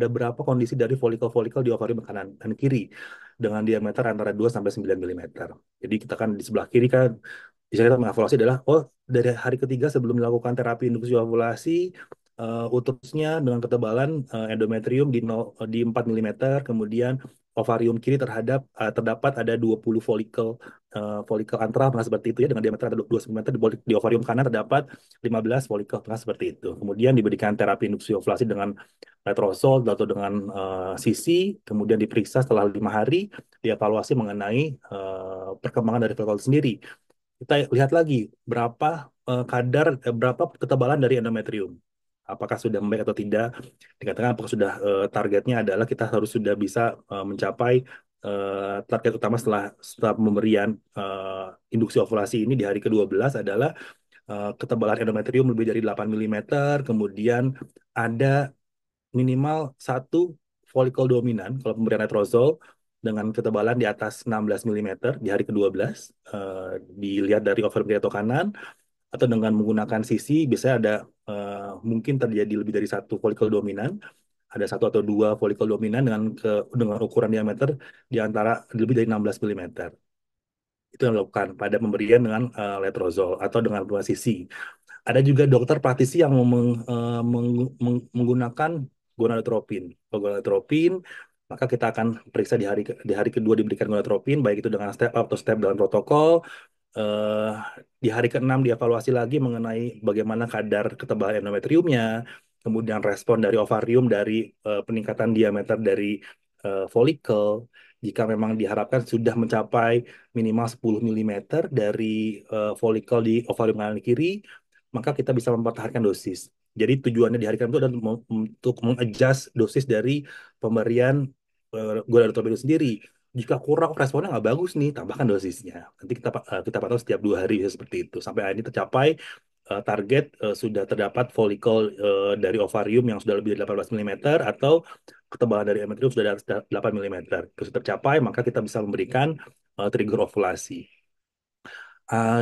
berapa kondisi dari folikel-folikel di ovarium kanan dan kiri dengan diameter antara 2 sampai 9 milimeter. Jadi kita kan di sebelah kiri kan bisa kita mengevaluasi adalah dari hari ketiga sebelum dilakukan terapi induksi ovulasi, uterusnya dengan ketebalan endometrium di 4 milimeter, kemudian ovarium kiri terdapat ada 20 folikel antral pernah seperti itu ya dengan diameter ada 2 cm, di ovarium kanan terdapat 15 folikel pernah seperti itu. Kemudian diberikan terapi induksi ovulasi dengan letrozol atau dengan sisi, kemudian diperiksa setelah 5 hari, dievaluasi mengenai perkembangan dari folikel sendiri. Kita lihat lagi berapa ketebalan dari endometrium. Apakah sudah membaik atau tidak? Dikatakan apakah sudah targetnya adalah kita harus sudah bisa mencapai target utama setelah pemberian induksi ovulasi ini di hari ke-12 adalah ketebalan endometrium lebih dari 8 milimeter, kemudian ada minimal satu folikel dominan kalau pemberian letrozol dengan ketebalan di atas 16 milimeter di hari ke-12, dilihat dari ovarium kiri atau kanan, atau dengan menggunakan sisi biasanya ada mungkin terjadi lebih dari satu folikel dominan, ada satu atau dua folikel dominan dengan ukuran diameter di antara lebih dari 16 milimeter. Itu yang dilakukan pada pemberian dengan letrozol atau dengan dua sisi. Ada juga dokter praktisi yang menggunakan gonadotropin. Kalau gonadotropin, maka kita akan periksa di hari kedua diberikan gonadotropin, baik itu dengan step up atau step dalam protokol. eh, di hari ke-6 dievaluasi lagi mengenai bagaimana kadar ketebalan endometriumnya, kemudian respon dari ovarium dari peningkatan diameter dari folikel. Jika memang diharapkan sudah mencapai minimal 10 milimeter dari folikel di ovarium kanan kiri, maka kita bisa mempertahankan dosis. Jadi tujuannya di hari ke-6 itu adalah untuk mengadjust dosis dari pemberian gonadotropin itu sendiri. Jika kurang responnya nggak bagus nih, tambahkan dosisnya. Nanti kita pantau setiap 2 hari ya, seperti itu. Sampai hari ini tercapai target sudah terdapat folikel dari ovarium yang sudah lebih dari 18 milimeter atau ketebalan dari endometrium sudah di atas 8 milimeter. Itu sudah tercapai, maka kita bisa memberikan trigger ovulasi.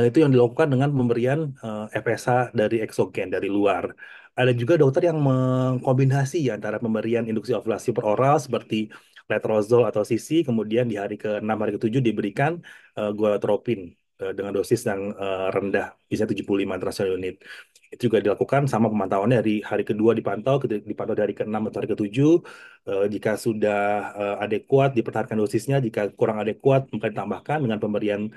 Itu yang dilakukan dengan pemberian FSH dari eksogen, dari luar. Ada juga dokter yang mengkombinasi antara pemberian induksi ovulasi per oral seperti letrozol atau sisi, kemudian di hari ke-6, hari ke-7 diberikan gonadotropin dengan dosis yang rendah, bisa 75 international unit. Itu juga dilakukan sama pemantauannya dari hari kedua dipantau dari hari ke-6 atau hari ke-7. Jika sudah adekuat, dipertahankan dosisnya. Jika kurang adekuat, maka ditambahkan dengan pemberian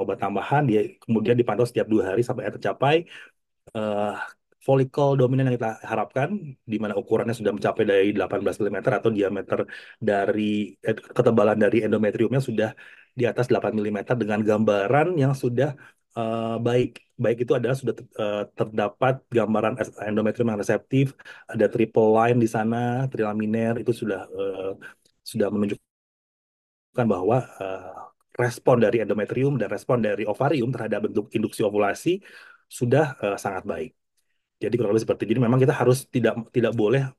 obat tambahan. Dia kemudian dipantau setiap 2 hari sampai tercapai eh, follicle dominan yang kita harapkan, di mana ukurannya sudah mencapai dari 18 mm atau diameter dari ketebalan dari endometriumnya sudah di atas 8 mm dengan gambaran yang sudah baik. Baik itu adalah sudah terdapat gambaran endometrium yang reseptif, ada triple line di sana, trilaminar itu sudah menunjukkan bahwa respon dari endometrium dan respon dari ovarium terhadap bentuk induksi ovulasi sudah sangat baik. Jadi kurang lebih seperti itu. Jadi memang kita harus tidak boleh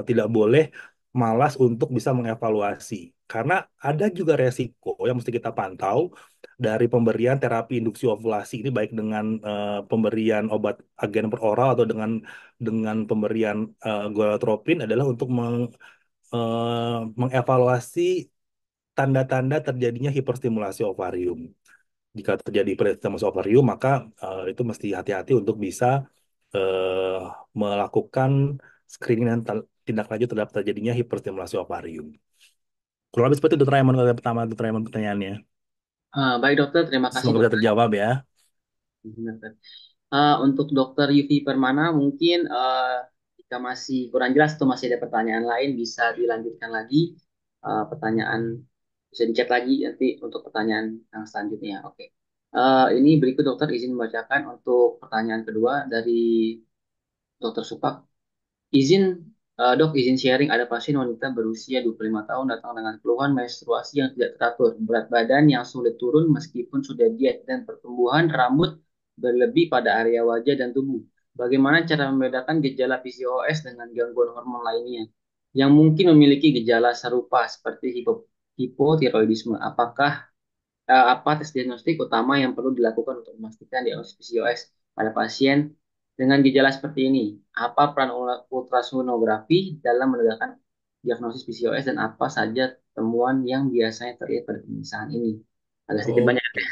tidak boleh malas untuk bisa mengevaluasi karena ada juga resiko yang mesti kita pantau dari pemberian terapi induksi ovulasi ini baik dengan pemberian obat agen peroral atau dengan pemberian gonadotropin adalah untuk mengevaluasi tanda-tanda terjadinya hiperstimulasi ovarium. Jika terjadi hiperstimulasi ovarium, maka itu mesti hati-hati untuk bisa eh, melakukan screening dan tindak lanjut terhadap terjadinya hiperstimulasi ovarium. Kurang lebih seperti itu, Dr. Raymond, kali pertama, Dr. Raymond, pertanyaannya. Baik dokter, terima kasih Semoga bisa dokter. terjawab ya. Dokter. Untuk dokter Yufi Permana, mungkin jika masih kurang jelas atau masih ada pertanyaan lain, bisa dilanjutkan lagi. Pertanyaan bisa dicat lagi nanti untuk pertanyaan yang selanjutnya. Oke. Ini berikut dokter izin membacakan untuk pertanyaan kedua dari dokter Supak. Izin, dok, izin sharing, ada pasien wanita berusia 25 tahun datang dengan keluhan menstruasi yang tidak teratur, berat badan yang sulit turun meskipun sudah diet, dan pertumbuhan rambut berlebih pada area wajah dan tubuh. Bagaimana cara membedakan gejala PCOS dengan gangguan hormon lainnya yang mungkin memiliki gejala serupa seperti hipotiroidisme? Apa tes diagnostik utama yang perlu dilakukan untuk memastikan diagnosis PCOS pada pasien dengan gejala seperti ini? Apa peran ultrasonografi dalam menegakkan diagnosis PCOS dan apa saja temuan yang biasanya terlihat pada pemeriksaan ini? Agak sedikit banyak. Oke,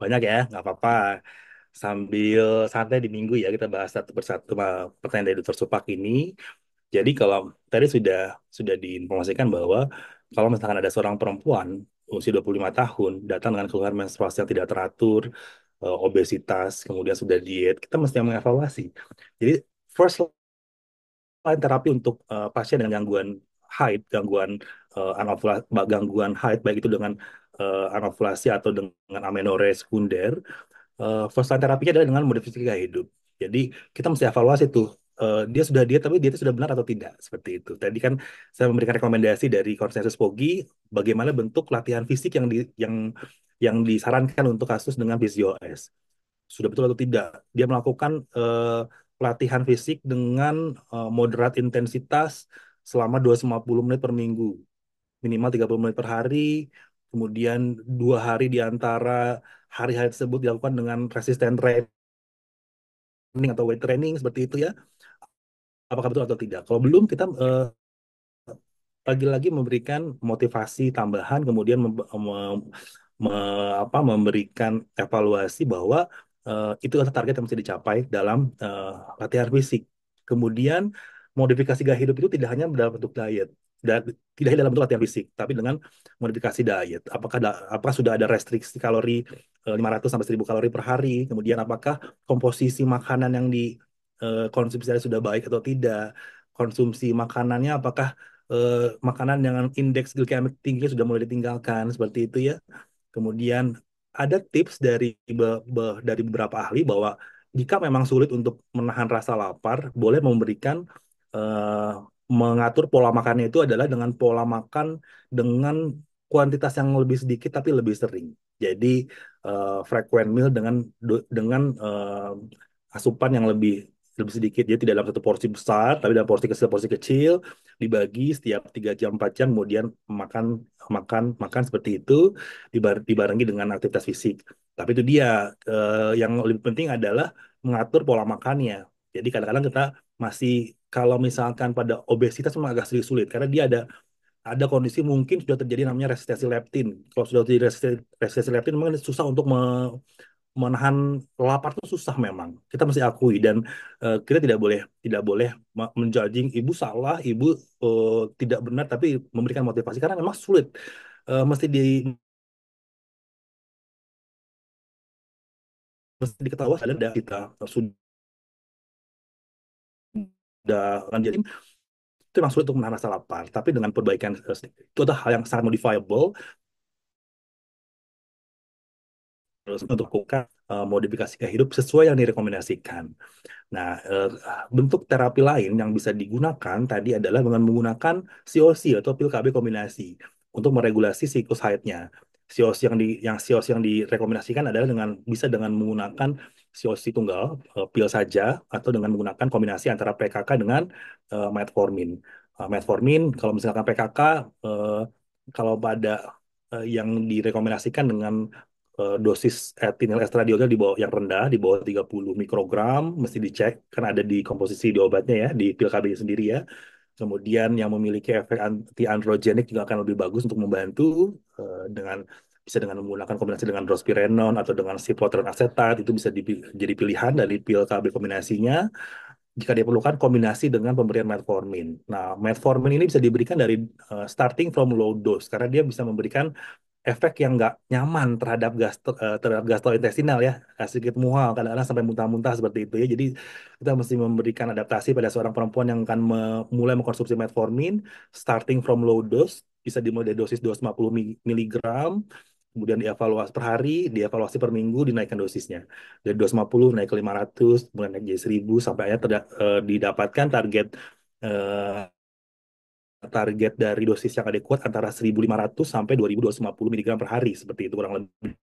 banyak ya, nggak apa-apa. Sambil santai di minggu ya, kita bahas satu persatu pertanyaan dari Dr. Supak ini. Jadi kalau tadi sudah diinformasikan bahwa kalau misalkan ada seorang perempuan usia 25 tahun datang dengan keluhan menstruasi yang tidak teratur, obesitas, kemudian sudah diet, kita mesti mengevaluasi. Jadi first line terapi untuk pasien dengan gangguan haid, gangguan haid baik itu dengan anovulasi atau dengan amenorrhea sekunder, first line terapinya adalah dengan modifikasi gaya hidup. Jadi kita mesti evaluasi tuh dia sudah diet tapi dietnya sudah benar atau tidak seperti itu. Tadi kan saya memberikan rekomendasi dari konsensus POGI bagaimana bentuk latihan fisik yang disarankan untuk kasus dengan PCOS. Sudah betul atau tidak? Dia melakukan latihan fisik dengan moderat intensitas selama 250 menit per minggu, minimal 30 menit per hari, kemudian 2 hari di antara hari-hari tersebut dilakukan dengan resisten training atau weight training seperti itu ya. Apakah betul atau tidak? Kalau belum, kita lagi-lagi memberikan motivasi tambahan, kemudian memberikan evaluasi bahwa itu adalah target yang mesti dicapai dalam latihan fisik. Kemudian modifikasi gaya hidup itu tidak hanya dalam bentuk diet, dan tidak hanya dalam bentuk latihan fisik, tapi dengan modifikasi diet. Apakah sudah ada restriksi kalori 500 sampai 1000 kalori per hari? Kemudian apakah komposisi makanan yang dikonsumsi sudah baik atau tidak? Konsumsi makanannya apakah makanan dengan indeks glikemik tinggi sudah mulai ditinggalkan seperti itu ya. Kemudian ada tips dari beberapa ahli bahwa jika memang sulit untuk menahan rasa lapar, boleh memberikan eh, mengatur pola makannya itu adalah dengan pola makan dengan kuantitas yang lebih sedikit tapi lebih sering. Jadi frequent meal dengan asupan yang lebih sedikit. Jadi tidak dalam satu porsi besar, tapi dalam porsi kecil dibagi setiap 3 jam 4 jam kemudian makan makan makan seperti itu dibarengi dengan aktivitas fisik. Tapi itu dia yang lebih penting adalah mengatur pola makannya. Jadi kadang-kadang kita masih kalau misalkan pada obesitas memang agak sedikit sulit karena dia ada kondisi mungkin sudah terjadi namanya resistensi leptin. Kalau sudah terjadi resistensi leptin memang susah untuk menahan lapar itu susah memang. Kita mesti akui dan kita tidak boleh menjudging ibu salah, ibu tidak benar tapi memberikan motivasi karena memang sulit. Mesti mesti diketahui ada kita sudah jadi itu memang sulit untuk menahan rasa lapar. Tapi dengan perbaikan itu adalah hal yang sangat modifiable. Terus untuk lakukan modifikasi gaya hidup sesuai yang direkomendasikan. Nah, bentuk terapi lain yang bisa digunakan tadi adalah dengan menggunakan COC atau pil KB kombinasi untuk meregulasi siklus haidnya. COC yang direkomendasikan adalah bisa dengan menggunakan COC tunggal pil saja atau dengan menggunakan kombinasi antara PKK dengan metformin. Metformin kalau misalkan PKK eh, kalau pada yang direkomendasikan dengan dosis etinil estradiolnya di bawah yang rendah di bawah 30 mikrogram mesti dicek kan ada di komposisi di obatnya ya di pil KB sendiri ya. Kemudian yang memiliki efek anti androgenik juga akan lebih bagus untuk membantu dengan bisa dengan menggunakan kombinasi dengan drospirenone atau dengan ciprotron asetat itu bisa jadi pilihan dari pil KB kombinasinya jika diperlukan kombinasi dengan pemberian metformin. Nah, metformin ini bisa diberikan dari starting from low dose karena dia bisa memberikan efek yang nggak nyaman terhadap gastrointestinal ya, sedikit mual, kadang-kadang sampai muntah-muntah seperti itu ya. Jadi kita mesti memberikan adaptasi pada seorang perempuan yang akan mulai mengkonsumsi metformin, starting from low dose, bisa dimulai dari dosis 250 miligram, kemudian dievaluasi per hari, dievaluasi per minggu, dinaikkan dosisnya. Dari 250 naik ke 500, kemudian naik jadi 1000, sampai akhirnya didapatkan eh, target dari dosis yang adekuat antara 1.500 sampai 2.250 miligram per hari seperti itu kurang lebih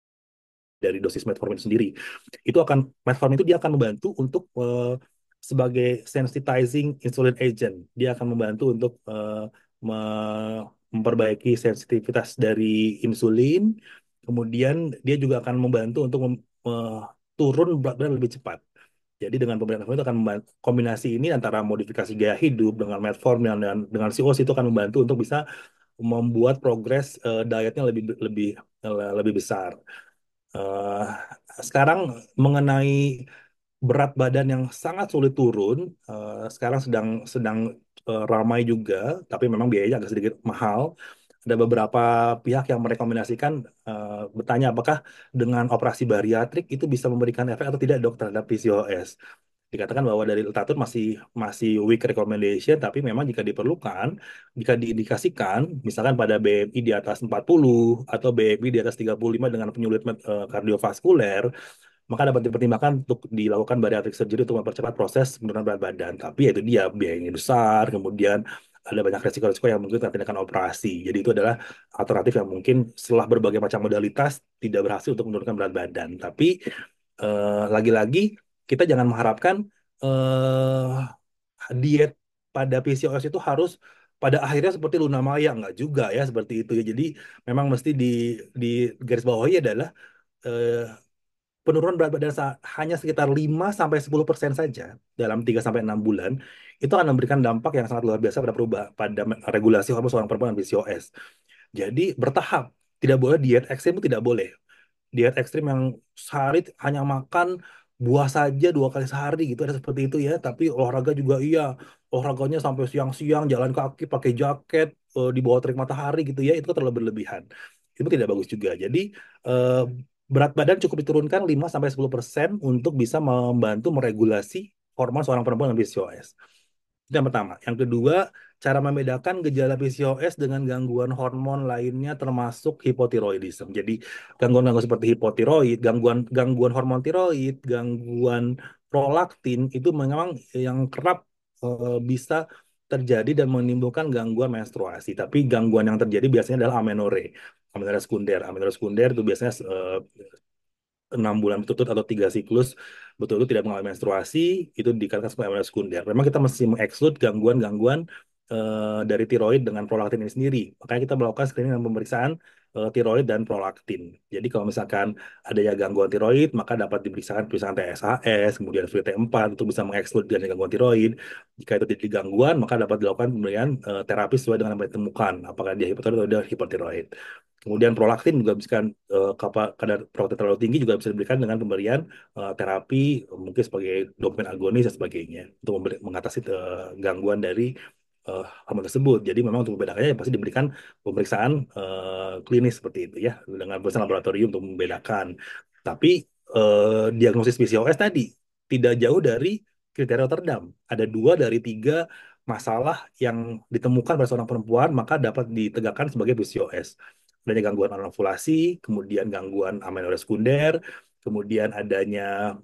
dari dosis metformin sendiri. Metformin itu dia akan membantu untuk sebagai sensitizing insulin agent. Dia akan membantu untuk memperbaiki sensitivitas dari insulin. Kemudian dia juga akan membantu untuk turun berat badan lebih cepat. Jadi dengan pemberian metformin itu akan membantu, kombinasi ini antara modifikasi gaya hidup dengan metformin dan dengan COC itu akan membantu untuk bisa membuat progres dietnya lebih lebih lebih besar. Eh, Sekarang mengenai berat badan yang sangat sulit turun, sekarang sedang sedang ramai juga, tapi memang biayanya agak sedikit mahal. Ada beberapa pihak yang merekomendasikan bertanya apakah dengan operasi bariatrik itu bisa memberikan efek atau tidak dok terhadap PCOS. Dikatakan bahwa dari literatur masih masih weak recommendation, tapi memang jika diperlukan, jika diindikasikan, misalkan pada BMI di atas 40 atau BMI di atas 35 dengan penyulit kardiovaskuler, maka dapat dipertimbangkan untuk dilakukan bariatric surgery untuk mempercepat proses penurunan berat badan. Tapi ya itu dia, biayanya besar, kemudian ada banyak resiko-resiko yang mungkin tindakan operasi. Jadi itu adalah alternatif yang mungkin setelah berbagai macam modalitas tidak berhasil untuk menurunkan berat badan. Tapi lagi-lagi kita jangan mengharapkan diet pada PCOS itu harus pada akhirnya seperti Luna Maya, nggak juga ya seperti itu ya. Jadi memang mesti di garis bawahi adalah eh, penurunan berat badan hanya sekitar 5-10% saja dalam 3-6 bulan itu akan memberikan dampak yang sangat luar biasa pada regulasi hormon seorang perempuan dengan PCOS. Jadi bertahap, tidak boleh diet ekstrim itu tidak boleh. Diet ekstrim yang sehari hanya makan buah saja 2 kali sehari gitu ada seperti itu ya. Tapi olahraga juga iya, olahraganya sampai siang-siang jalan kaki pakai jaket di bawah terik matahari gitu ya itu terlalu berlebihan. Itu tidak bagus juga. Jadi eh, berat badan cukup diturunkan 5-10% untuk bisa membantu meregulasi hormon seorang perempuan dengan PCOS. Itu yang pertama. Yang kedua, cara membedakan gejala PCOS dengan gangguan hormon lainnya termasuk hipotiroidisme. Jadi gangguan-gangguan seperti hipotiroid, gangguan gangguan hormon tiroid, gangguan prolaktin itu memang yang kerap bisa terjadi dan menimbulkan gangguan menstruasi. Tapi gangguan yang terjadi biasanya adalah amenore, amenore sekunder. Amenore sekunder itu biasanya 6 bulan berturut atau 3 siklus betul-betul tidak mengalami menstruasi itu dikatakan sebagai amenorrhea sekunder. Memang kita mesti mengeksklud gangguan-gangguan dari tiroid dengan prolaktin ini sendiri. Makanya kita melakukan screening dan pemeriksaan tiroid dan prolaktin. Jadi kalau misalkan ada ya gangguan tiroid, maka dapat diperiksakan pemeriksaan TSHS, kemudian FT4 untuk bisa mengeksklud dari gangguan tiroid. Jika itu tidak gangguan, maka dapat dilakukan pemberian terapi sesuai dengan yang ditemukan, apakah dia hipotiroid atau dia hipotiroid. Kemudian prolaktin juga bisa kadar prolaktin terlalu tinggi juga bisa diberikan dengan pemberian terapi mungkin sebagai dopamin agonis dan sebagainya untuk mengatasi gangguan dari hormon tersebut. Jadi memang untuk membedakannya ya pasti diberikan pemeriksaan klinis seperti itu ya dengan pemeriksaan laboratorium untuk membedakan. Tapi diagnosis PCOS tadi tidak jauh dari kriteria Rotterdam. Ada 2 dari 3 masalah yang ditemukan pada seorang perempuan, maka dapat ditegakkan sebagai PCOS. Adanya gangguan anovulasi, kemudian gangguan amenorrhea sekunder, kemudian adanya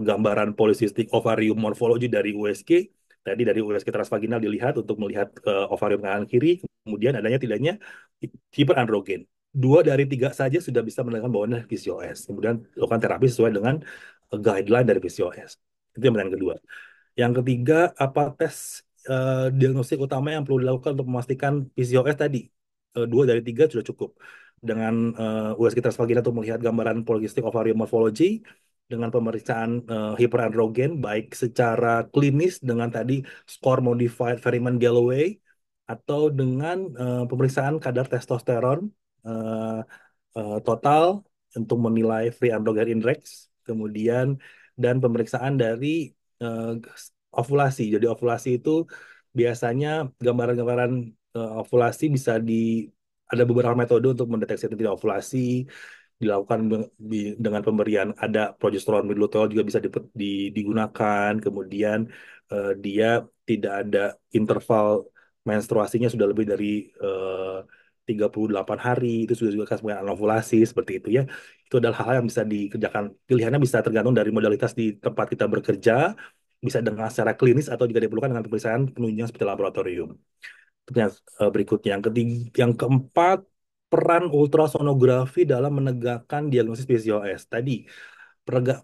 gambaran polycystic ovarium morphology dari USG. Tadi dari USG transvaginal dilihat untuk melihat ovarium kanan kiri, kemudian adanya tidaknya hiperandrogen. 2 dari 3 saja sudah bisa menentukan bahwa ini PCOS. Kemudian lakukan terapi sesuai dengan guideline dari PCOS. Itu yang pertanyaan kedua. Yang ketiga, apa tes diagnostik utama yang perlu dilakukan untuk memastikan PCOS tadi? 2 dari 3 sudah cukup. Dengan USG transvaginal untuk melihat gambaran polycystic ovarium morphology, dengan pemeriksaan hiperandrogen, baik secara klinis dengan tadi score modified Ferryman-Galloway, atau dengan pemeriksaan kadar testosteron eh, total untuk menilai free androgen index, kemudian dan pemeriksaan dari eh, ovulasi. Jadi ovulasi itu biasanya gambaran-gambaran ovulasi bisa ada beberapa metode untuk mendeteksi tidak ovulasi, dilakukan dengan pemberian ada progesteron mid-luteal juga bisa digunakan, kemudian dia tidak ada interval menstruasinya sudah lebih dari 38 hari, itu sudah juga sebagai anovulasi seperti itu ya. Itu adalah hal yang bisa dikerjakan. Pilihannya bisa tergantung dari modalitas di tempat kita bekerja, bisa dengan secara klinis atau juga diperlukan dengan pemeriksaan penunjang seperti laboratorium. Terus berikutnya, yang keempat, peran ultrasonografi dalam menegakkan diagnosis PCOS. Tadi,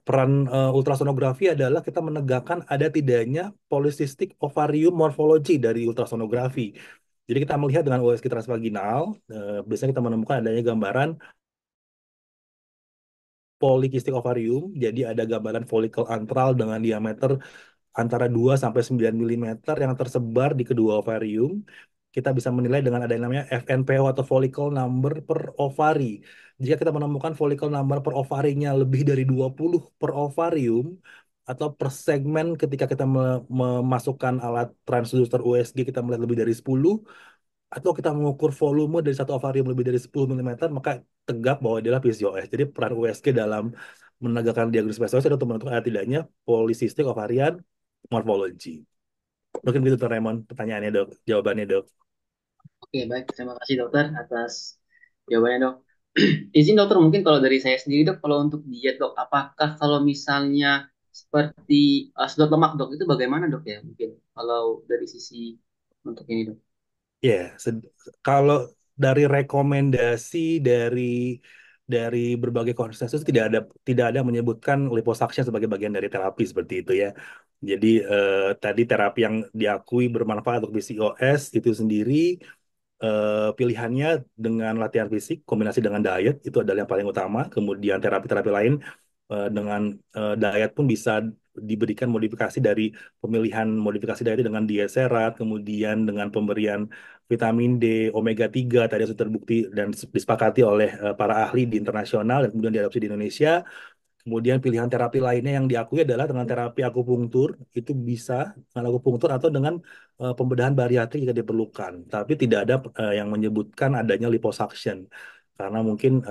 peran ultrasonografi adalah kita menegakkan ada tidaknya polycystic ovarium morphology dari ultrasonografi. Jadi kita melihat dengan USG transvaginal, biasanya kita menemukan adanya gambaran polycystic ovarium. Jadi ada gambaran folikel antral dengan diameter antara 2 sampai 9 milimeter yang tersebar di kedua ovarium. Kita bisa menilai dengan ada yang namanya FNPO atau follicle number per ovari. Jika kita menemukan follicle number per ovarinya lebih dari 20 per ovarium atau per segmen ketika kita memasukkan alat transducer USG kita melihat lebih dari 10, atau kita mengukur volume dari satu ovarium lebih dari 10 milimeter, maka tegak bahwa dia adalah PCOS. Jadi peran USG dalam menegakkan diagnosis PCOS adalah untuk menentukan ada tidaknya polycystic ovarian morphology. Mungkin begitu Dr. Raymond pertanyaannya dok, jawabannya dok. Oke, baik. Terima kasih dokter atas jawabannya dok. Izin dokter, mungkin kalau dari saya sendiri dok, kalau untuk diet dok, apakah kalau misalnya seperti sedot lemak dok, itu bagaimana dok ya? Mungkin kalau dari sisi untuk ini dok. Ya, kalau dari rekomendasi dari berbagai konsensus tidak ada menyebutkan liposuction sebagai bagian dari terapi seperti itu ya. Jadi tadi terapi yang diakui bermanfaat untuk PCOS itu sendiri pilihannya dengan latihan fisik kombinasi dengan diet itu adalah yang paling utama. Kemudian terapi-terapi lain dengan diet pun bisa diberikan modifikasi dari pemilihan modifikasi diet dengan diet serat, kemudian dengan pemberian vitamin D, omega 3 tadi sudah terbukti dan disepakati oleh para ahli di internasional dan kemudian diadopsi di Indonesia. Kemudian pilihan terapi lainnya yang diakui adalah dengan terapi akupunktur, itu bisa dengan akupunktur atau dengan pembedahan bariatrik jika diperlukan. Tapi tidak ada yang menyebutkan adanya liposuction karena mungkin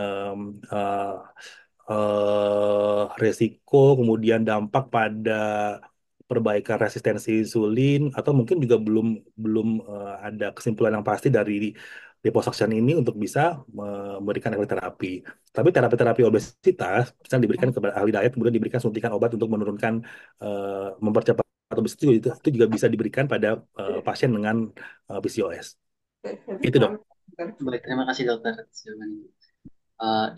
resiko kemudian dampak pada perbaikan resistensi insulin atau mungkin juga belum belum ada kesimpulan yang pasti dari liposuction ini untuk bisa memberikan efek terapi. Tapi terapi-terapi obesitas bisa diberikan kepada ahli diet, kemudian diberikan suntikan obat untuk menurunkan, mempercepat obesitas itu juga bisa diberikan pada pasien dengan PCOS. Itu dok. Baik, terima kasih dokter atas jawabannya.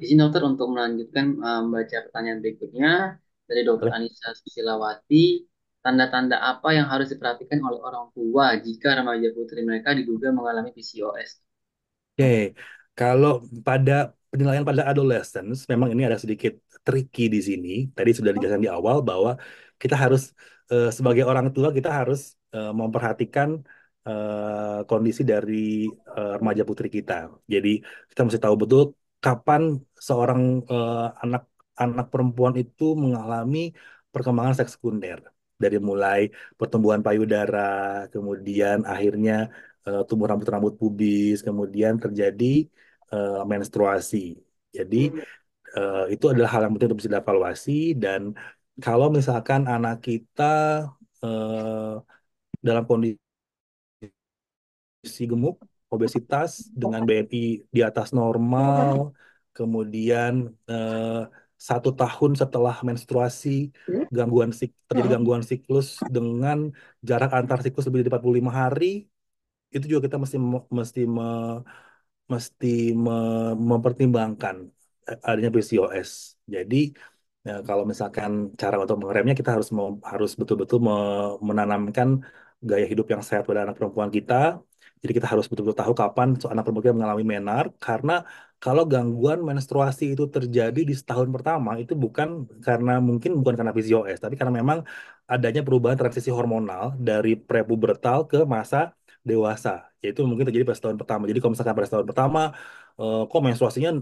Izin dokter untuk melanjutkan membaca pertanyaan berikutnya dari Dokter Boleh? Anissa Susilawati. Tanda-tanda apa yang harus diperhatikan oleh orang tua jika remaja putri mereka diduga mengalami PCOS? Oke, kalau pada penilaian pada adolescence, memang ini ada sedikit tricky di sini. Tadi sudah dijelaskan di awal bahwa kita harus sebagai orang tua kita harus memperhatikan kondisi dari remaja putri kita. Jadi kita mesti tahu betul kapan seorang anak anak perempuan itu mengalami perkembangan seks sekunder. Dari mulai pertumbuhan payudara, kemudian akhirnya tumbuh rambut-rambut pubis, kemudian terjadi menstruasi. Jadi itu adalah hal yang penting untuk bisa dievaluasi dan kalau misalkan anak kita eh, dalam kondisi gemuk, obesitas dengan BMI di atas normal, kemudian 1 tahun setelah menstruasi, terjadi gangguan siklus dengan jarak antar siklus lebih dari 45 hari, itu juga kita mesti mempertimbangkan adanya PCOS. Jadi kalau misalkan cara untuk mengeremnya kita harus betul-betul menanamkan gaya hidup yang sehat pada anak perempuan kita. Jadi kita harus betul-betul tahu kapan anak perempuan kita mengalami menark, karena kalau gangguan menstruasi itu terjadi di setahun pertama itu bukan karena PCOS, tapi karena memang adanya perubahan transisi hormonal dari prepubertal ke masa dewasa, yaitu mungkin terjadi pada tahun pertama. Jadi kalau misalkan pada tahun pertama kok menstruasinya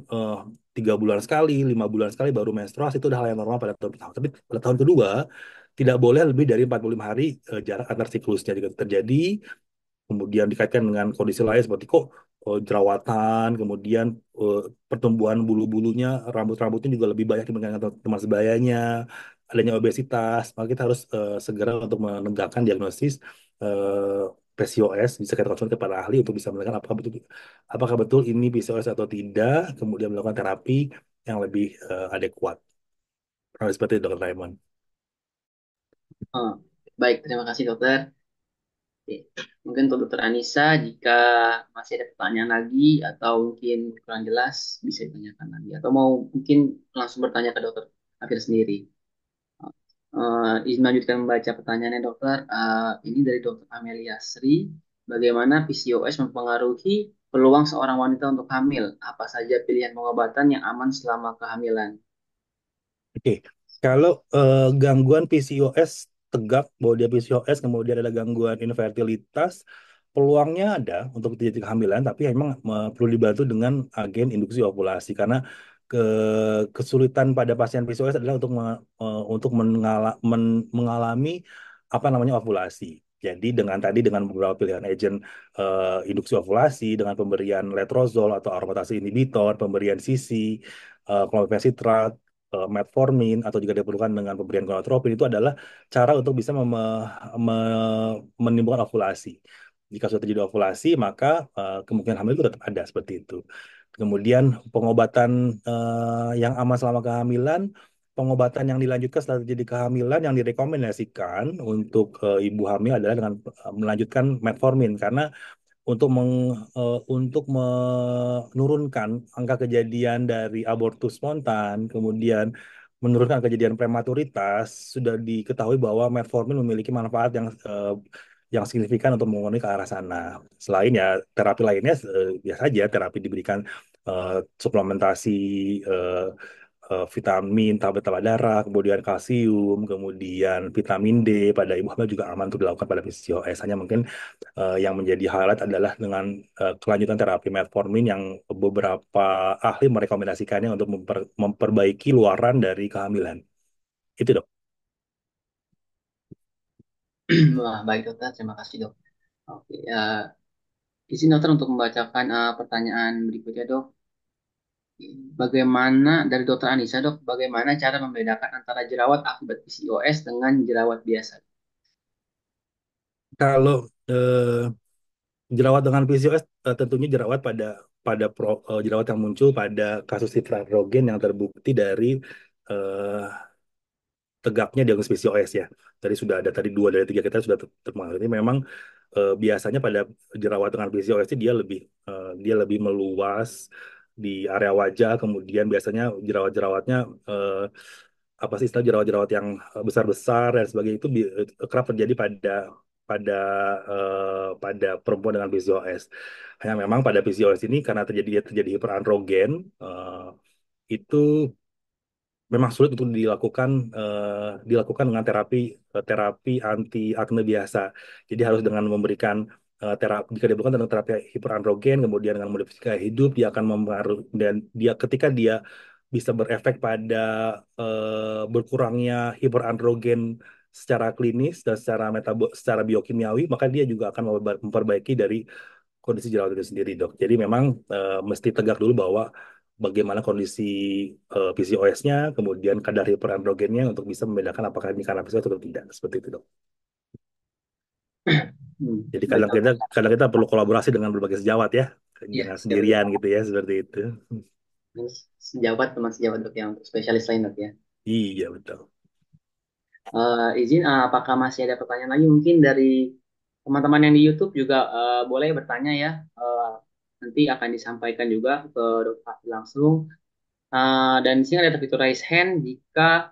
3 bulan sekali, 5 bulan sekali baru menstruasi, itu udah hal yang normal pada tahun pertama. Tapi pada tahun kedua tidak boleh lebih dari 45 hari jarak antar siklusnya jika itu terjadi. Kemudian dikaitkan dengan kondisi lain seperti kok jerawatan, kemudian eh, pertumbuhan bulu-bulunya, rambut-rambutnya juga lebih banyak dibandingkan teman sebayanya, adanya obesitas, maka kita harus segera untuk menegakkan diagnosis PCOS, bisa kita konsultasi kepada ahli untuk bisa menentukan apakah betul ini PCOS atau tidak, kemudian melakukan terapi yang lebih adekuat. Seperti itu, Dr. Raymond. Oh, baik, terima kasih dokter. Oke. Mungkin untuk dokter Anissa, jika masih ada pertanyaan lagi atau mungkin kurang jelas, bisa ditanyakan lagi. Atau mau mungkin langsung bertanya ke dokter Afir sendiri. Izin melanjutkan membaca pertanyaannya dokter. Ini dari dokter Amelia Sri. Bagaimana PCOS mempengaruhi peluang seorang wanita untuk hamil? Apa saja pilihan pengobatan yang aman selama kehamilan? Oke, kalau gangguan PCOS tegak bahwa dia PCOS, kemudian ada gangguan infertilitas, peluangnya ada untuk terjadi kehamilan, tapi memang perlu dibantu dengan agen induksi ovulasi karena ke kesulitan pada pasien PCOS adalah mengalami apa namanya ovulasi. Jadi dengan beberapa pilihan agen induksi ovulasi, dengan pemberian letrozol atau aromatase inhibitor, pemberian sisi, clomiphene metformin, atau jika diperlukan dengan pemberian gonadotropin, itu adalah cara untuk bisa menimbulkan ovulasi. Jika sudah terjadi ovulasi, maka kemungkinan hamil itu tetap ada seperti itu. Kemudian pengobatan yang aman selama kehamilan, pengobatan yang dilanjutkan setelah terjadi kehamilan yang direkomendasikan untuk ibu hamil adalah dengan melanjutkan metformin, karena untuk menurunkan angka kejadian dari abortus spontan, kemudian menurunkan kejadian prematuritas, sudah diketahui bahwa metformin memiliki manfaat yang signifikan untuk memenuhi ke arah sana. Selain ya terapi lainnya biasa saja, terapi diberikan eh, suplementasi eh, vitamin, tablet-tablet darah, kemudian kalsium, kemudian vitamin D pada ibu hamil juga aman untuk dilakukan pada PCOS. Hanya mungkin yang menjadi highlight adalah dengan kelanjutan terapi metformin yang beberapa ahli merekomendasikannya untuk memperbaiki luaran dari kehamilan. Itu dok. Wah, baik dokter, terima kasih dok. Oke, izin dokter untuk membacakan pertanyaan berikutnya dok. Bagaimana dari dokter Anissa dok, bagaimana cara membedakan antara jerawat akibat PCOS dengan jerawat biasa? Kalau jerawat dengan PCOS tentunya jerawat yang muncul pada kasus hiperandrogen yang terbukti dari eh, tegaknya diagnosis PCOS ya. Tadi sudah ada tadi 2 dari 3 kita sudah terpengaruh. Ini memang biasanya pada jerawat dengan PCOS ini dia lebih meluas di area wajah, kemudian biasanya jerawat-jerawatnya apa sih istilah jerawat-jerawat yang besar-besar dan sebagainya itu kerap terjadi pada perempuan dengan PCOS. Hanya memang pada PCOS ini karena terjadi hiperandrogen, itu memang sulit untuk dilakukan dengan terapi anti akne biasa. Jadi harus dengan memberikan terapi, jika dilakukan dengan terapi hiperandrogen, kemudian dengan modifikasi gaya hidup, dia akan mempengaruhi, dan ketika dia bisa berefek pada berkurangnya hiperandrogen secara klinis dan secara biokimiawi, maka dia juga akan memperbaiki dari kondisi jerawat itu sendiri, dok. Jadi memang mesti tegak dulu bahwa bagaimana kondisi PCOS-nya, kemudian kadar hiperandrogennya untuk bisa membedakan apakah ini karena PCOS atau tidak. Seperti itu, dok. Jadi Baik, dokter. kadang kita perlu kolaborasi dengan berbagai sejawat ya, Iya, jangan siap, dok. sendirian gitu ya seperti itu. Ini sejawat teman sejawat dok yang untuk spesialis lain dok ya. Iya betul. Izin, apakah masih ada pertanyaan lagi mungkin dari teman-teman yang di YouTube juga boleh bertanya ya. Nanti akan disampaikan juga ke dokter Afi langsung. Dan di sini ada fitur raise hand. Jika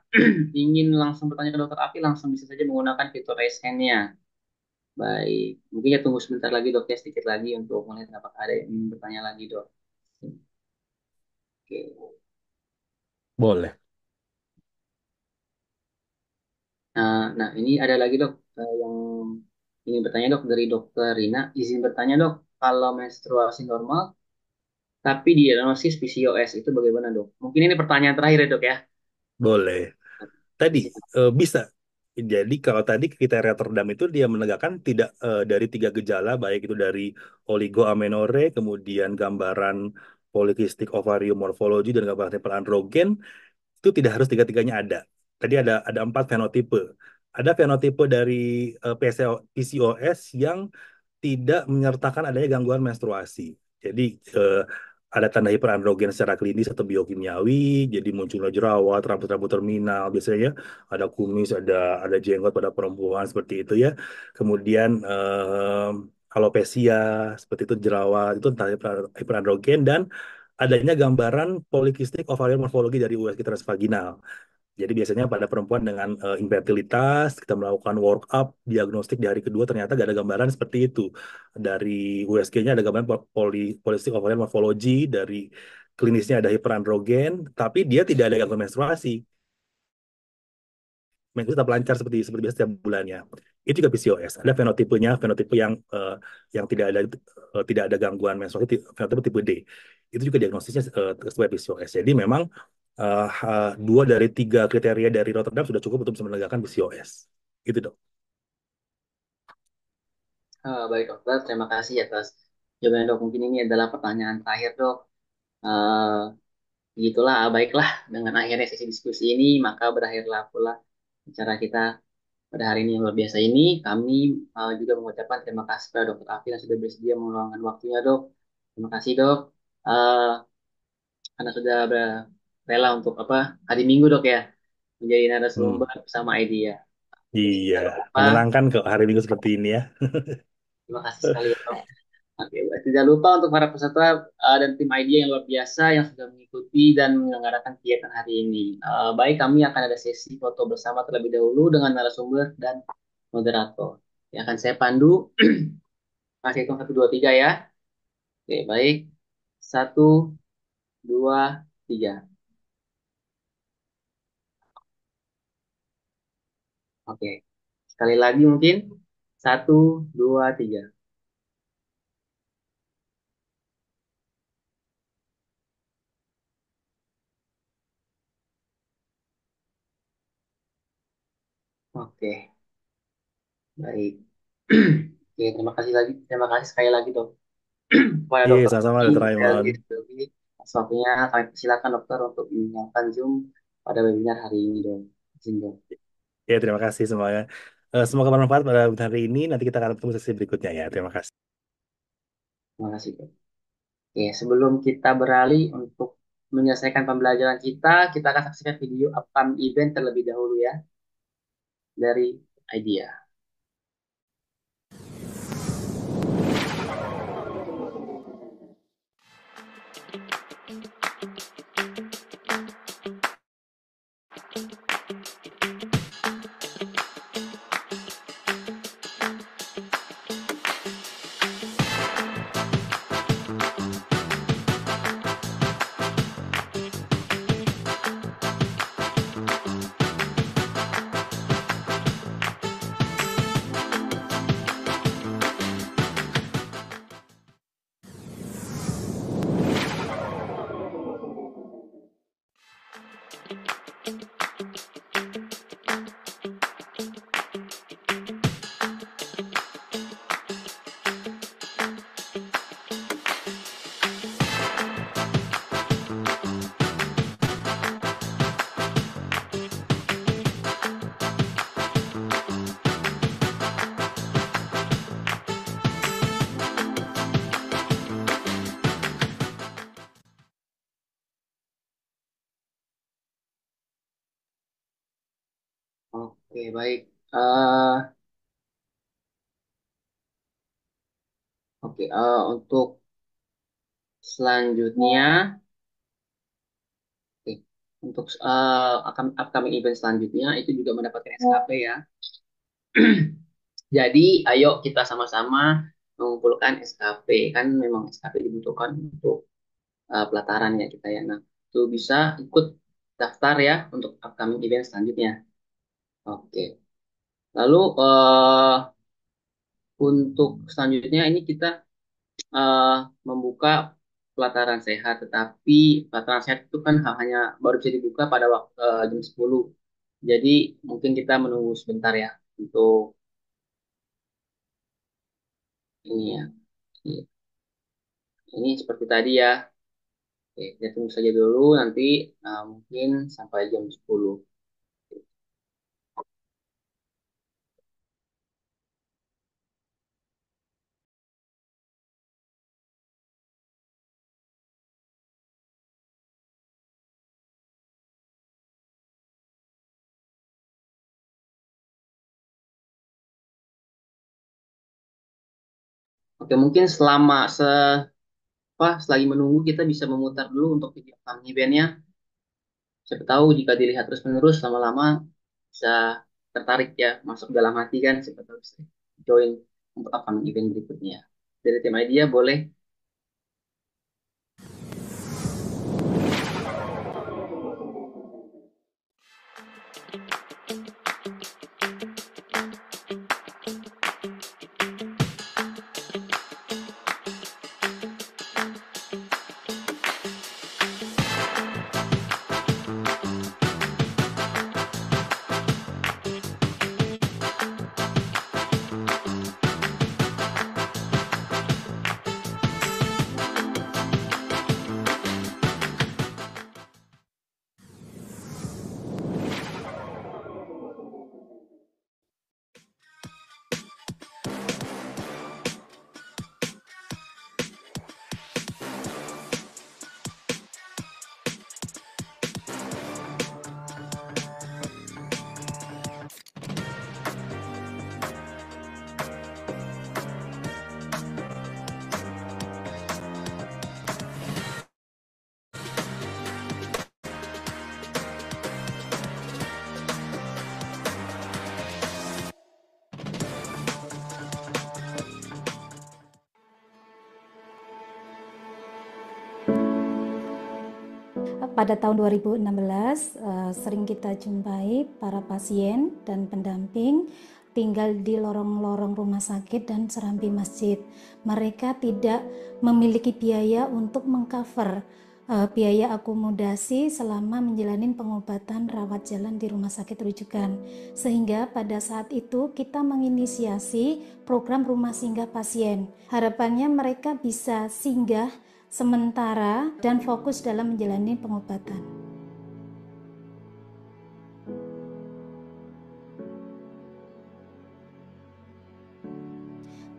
ingin langsung bertanya ke dokter Afi, langsung bisa saja menggunakan fitur raise hand-nya. Baik, mungkin ya tunggu sebentar lagi dok ya, sedikit lagi untuk melihat apakah ada yang ingin bertanya lagi dok. Oke. Boleh. Nah, ini ada lagi dok yang ingin bertanya dok dari dokter Rina. Izin bertanya dok, kalau menstruasi normal tapi diagnosis PCOS itu bagaimana dok? Mungkin ini pertanyaan terakhir ya dok ya. Boleh. Tadi Silakan. bisa. Jadi kalau tadi kriteria Rotterdam itu dia menegakkan tidak dari tiga gejala, baik itu dari oligoamenore, kemudian gambaran polikistik ovarium morfologi dan gambaran tipel androgen, itu tidak harus tiga-tiganya ada. Tadi ada empat fenotipe. Ada fenotipe dari PCOS yang tidak menyertakan adanya gangguan menstruasi. Jadi ada tanda hiperandrogen secara klinis atau biokimiawi, jadi munculnya jerawat, rambut-rambut terminal, biasanya ada kumis, ada jenggot pada perempuan seperti itu ya. Kemudian alopecia seperti itu jerawat itu tanda hiperandrogen dan adanya gambaran polikistik ovarian morfologi dari USG transvaginal. Jadi biasanya pada perempuan dengan infertilitas, kita melakukan workup, diagnostik di hari kedua ternyata gak ada gambaran seperti itu. Dari USG-nya ada gambaran polycystic ovarian morphology, dari klinisnya ada hiperandrogen, tapi dia tidak ada gangguan menstruasi. Menstruasi tetap lancar seperti biasa setiap bulannya. Itu juga PCOS. Ada fenotipenya, fenotipe yang tidak ada gangguan menstruasi, fenotipe tipe D. Itu juga diagnosisnya sesuai PCOS. Jadi memang dua dari tiga kriteria dari Rotterdam sudah cukup untuk bisa menegakkan PCOS. Gitu dok. Baik dokter, terima kasih atas jawabannya dok. Mungkin ini adalah pertanyaan terakhir dok. Eh, Begitulah, baiklah. Dengan akhirnya sesi diskusi ini, maka berakhirlah pula acara kita pada hari ini yang luar biasa ini. Kami juga mengucapkan terima kasih kepada Dokter Afi yang sudah bersedia meluangkan waktunya, dok. Terima kasih, dok. Eh, karena sudah rela untuk apa hari Minggu, dok ya, menjadi Hmm. narasumber bersama Idea. Iya, Jangan lupa, menyenangkan kok hari Minggu seperti ini ya. terima kasih sekali, ya, dok. Oke, tidak lupa untuk para peserta dan tim Idea yang luar biasa yang sudah mengikuti dan menyelenggarakan kegiatan hari ini. Baik, kami akan ada sesi foto bersama terlebih dahulu dengan narasumber dan moderator. Yang akan saya pandu. Kasih hitung satu, dua, tiga ya. Oke, baik. Satu, dua, tiga. Oke. Sekali lagi mungkin. Satu, dua, tiga. Oke, baik. Oke, terima kasih lagi. Terima kasih sekali lagi dok. Kepada Iya, dokter sama-sama ini, Dr. sekali Raymond. lagi atas waktunya. Kami persilakan dokter untuk menyiapkan Zoom pada webinar hari ini dok. Izin dok. Ya, terima kasih semuanya. Semoga bermanfaat pada hari ini. Nanti kita akan ketemu sesi berikutnya ya. Terima kasih. Terima kasih dok. Oke, sebelum kita beralih untuk menyelesaikan pembelajaran kita akan saksikan video upcoming event terlebih dahulu ya dari Idea. Oke, baik. Oke, untuk selanjutnya, oke, untuk upcoming event selanjutnya itu juga mendapatkan SKP ya. Jadi, ayo kita sama-sama mengumpulkan SKP. Kan memang SKP dibutuhkan untuk pelataran ya kita ya. Nah, itu bisa ikut daftar ya untuk upcoming event selanjutnya. Oke. Lalu untuk selanjutnya ini kita eh, membuka pelataran sehat, tetapi pelataran sehat itu kan hanya baru bisa dibuka pada waktu jam 10. Jadi mungkin kita menunggu sebentar ya untuk ini ya. Ini seperti tadi ya. Oke, kita tunggu saja dulu nanti mungkin sampai jam 10. Oke, mungkin selagi menunggu kita bisa memutar dulu untuk video eventnya. Siapa tahu jika dilihat terus-menerus lama-lama bisa tertarik ya masuk dalam hati kan, siapa tahu bisa join untuk event berikutnya. Dari tim idea boleh. Pada tahun 2016 sering kita jumpai para pasien dan pendamping tinggal di lorong-lorong rumah sakit dan serambi masjid. Mereka tidak memiliki biaya untuk mengcover biaya akomodasi selama menjalani pengobatan rawat jalan di rumah sakit rujukan. Sehingga pada saat itu kita menginisiasi program rumah singgah pasien. Harapannya mereka bisa singgah sementara dan fokus dalam menjalani pengobatan.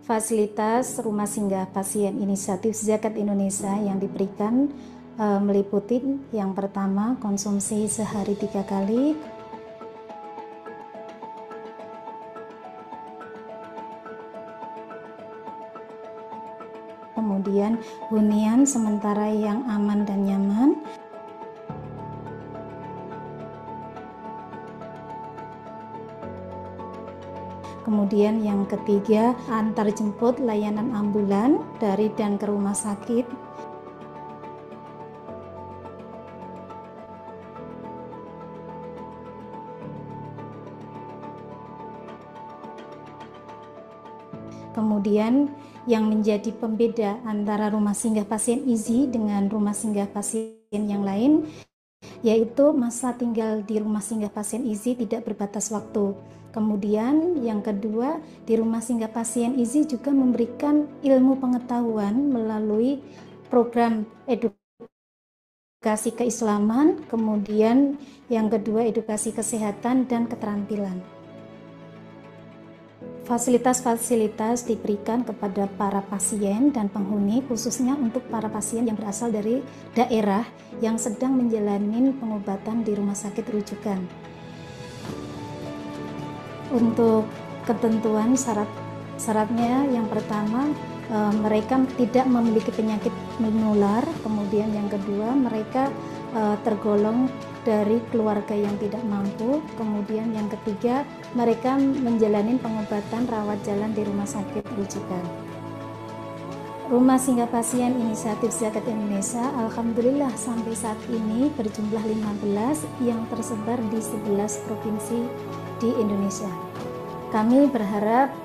Fasilitas rumah singgah pasien inisiatif Zakat Indonesia yang diberikan meliputi yang pertama konsumsi sehari 3 kali, kemudian hunian sementara yang aman dan nyaman, kemudian yang ketiga antar jemput layanan ambulan dari dan ke rumah sakit, kemudian yang menjadi pembeda antara rumah singgah pasien IZI dengan rumah singgah pasien yang lain yaitu masa tinggal di rumah singgah pasien IZI tidak berbatas waktu. Kemudian yang kedua, di rumah singgah pasien IZI juga memberikan ilmu pengetahuan melalui program edukasi keislaman, kemudian yang kedua edukasi kesehatan dan keterampilan. Fasilitas-fasilitas diberikan kepada para pasien dan penghuni, khususnya untuk para pasien yang berasal dari daerah yang sedang menjalani pengobatan di rumah sakit rujukan. Untuk ketentuan syaratnya yang pertama, mereka tidak memiliki penyakit menular. Kemudian yang kedua, mereka tergolong dari keluarga yang tidak mampu. Kemudian yang ketiga, mereka menjalani pengobatan rawat jalan di rumah sakit rujukan. Rumah Singgah Pasien Inisiatif Zakat Indonesia alhamdulillah sampai saat ini berjumlah 15 yang tersebar di 11 provinsi di Indonesia. Kami berharap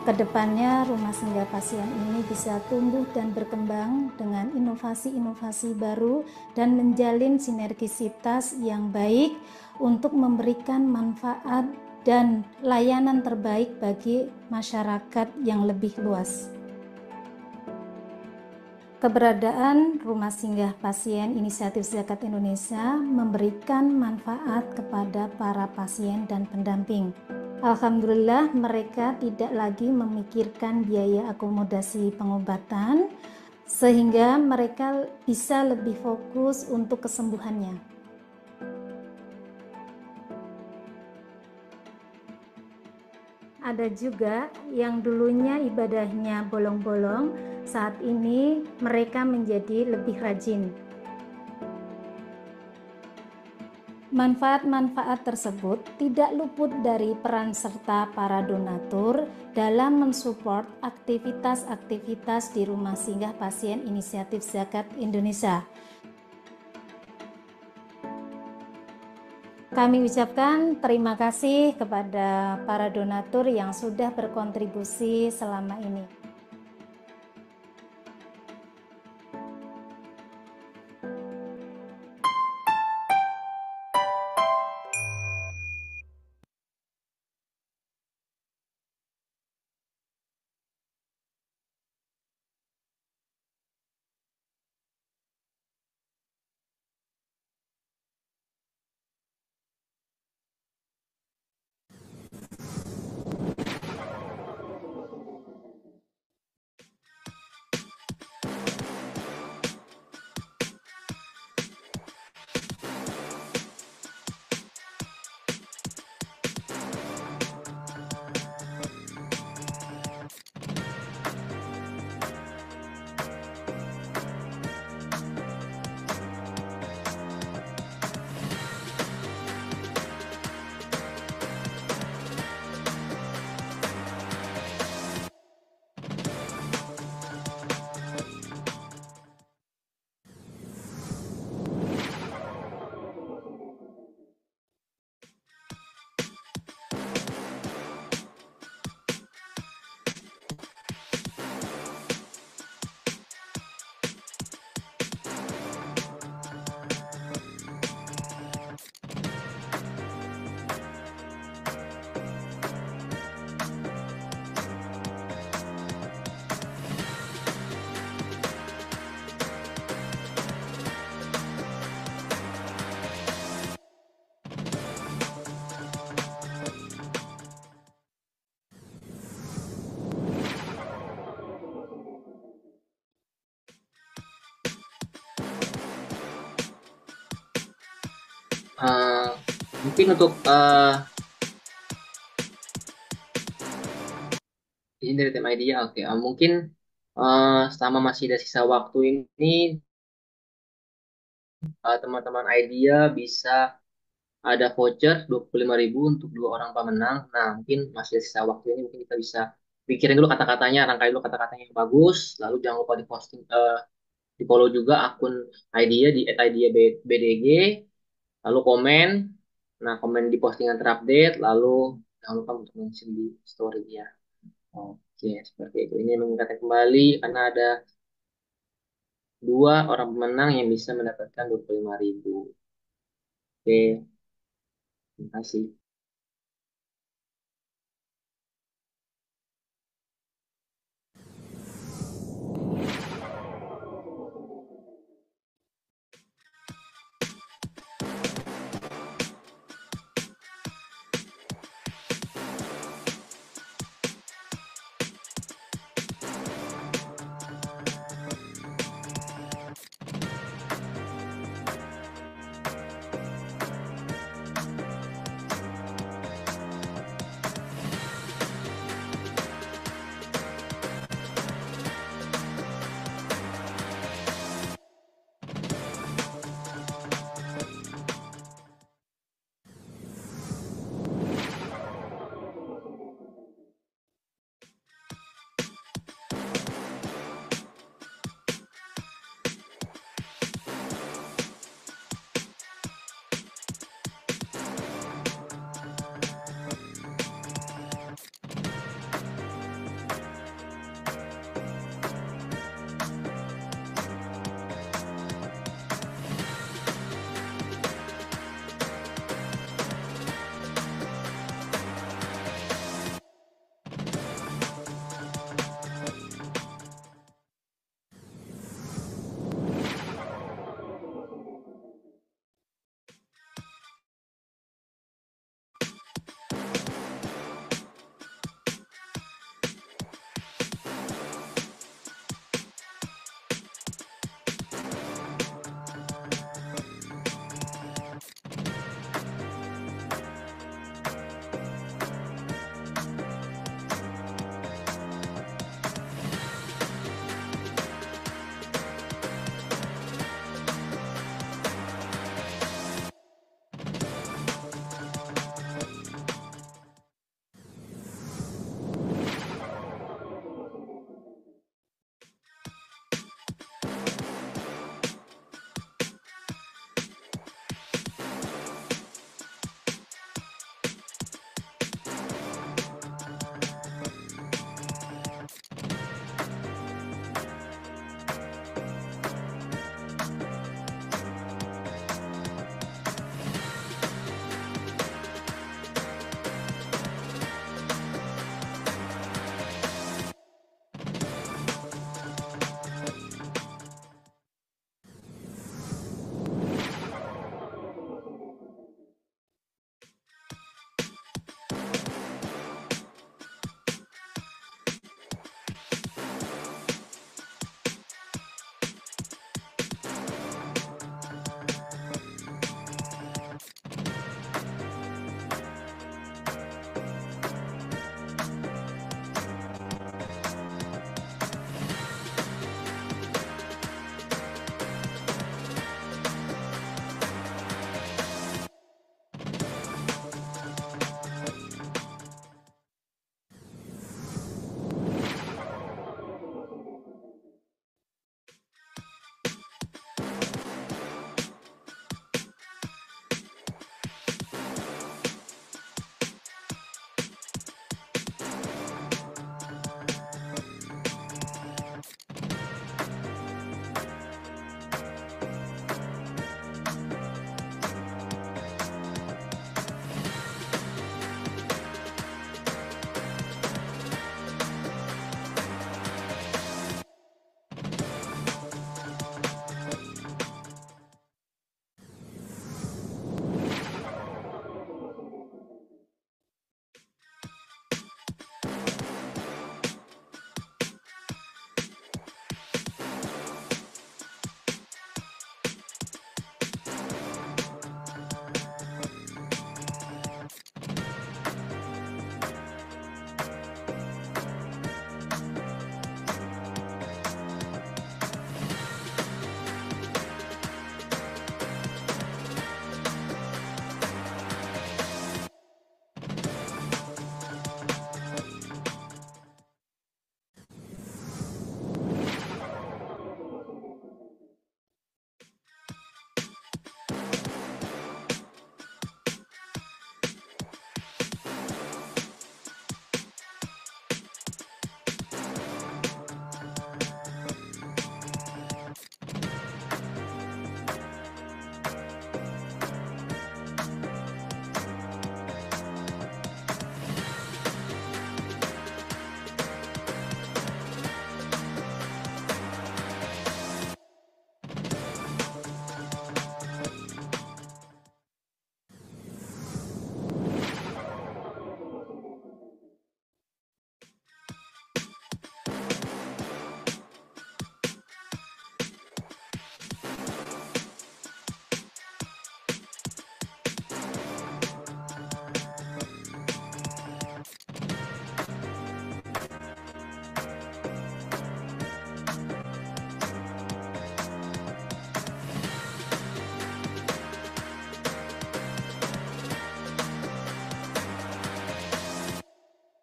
kedepannya Rumah Singgah Pasien ini bisa tumbuh dan berkembang dengan inovasi-inovasi baru dan menjalin sinergisitas yang baik untuk memberikan manfaat dan layanan terbaik bagi masyarakat yang lebih luas. Keberadaan Rumah Singgah Pasien Inisiatif Zakat Indonesia memberikan manfaat kepada para pasien dan pendamping. Alhamdulillah mereka tidak lagi memikirkan biaya akomodasi pengobatan sehingga mereka bisa lebih fokus untuk kesembuhannya. Ada juga yang dulunya ibadahnya bolong-bolong, saat ini mereka menjadi lebih rajin. Manfaat-manfaat tersebut tidak luput dari peran serta para donatur dalam mensupport aktivitas-aktivitas di Rumah Singgah Pasien Inisiatif Zakat Indonesia. Kami ucapkan terima kasih kepada para donatur yang sudah berkontribusi selama ini. Mungkin untuk izin dari tim idea, oke. Mungkin selama masih ada sisa waktu ini, teman-teman idea bisa ada voucher 25.000 untuk 2 orang pemenang. Nah, mungkin masih ada sisa waktu ini, mungkin kita bisa pikirin dulu kata-katanya, rangkai dulu kata-katanya yang bagus, lalu jangan lupa di posting, di follow juga akun idea di @ideabdg, lalu komen. Nah, komen di postingan terupdate, lalu jangan lupa untuk mention di story ya. Oke, seperti itu. Ini mengingatkan kembali karena ada 2 orang pemenang yang bisa mendapatkan 25.000. Oke, terima kasih.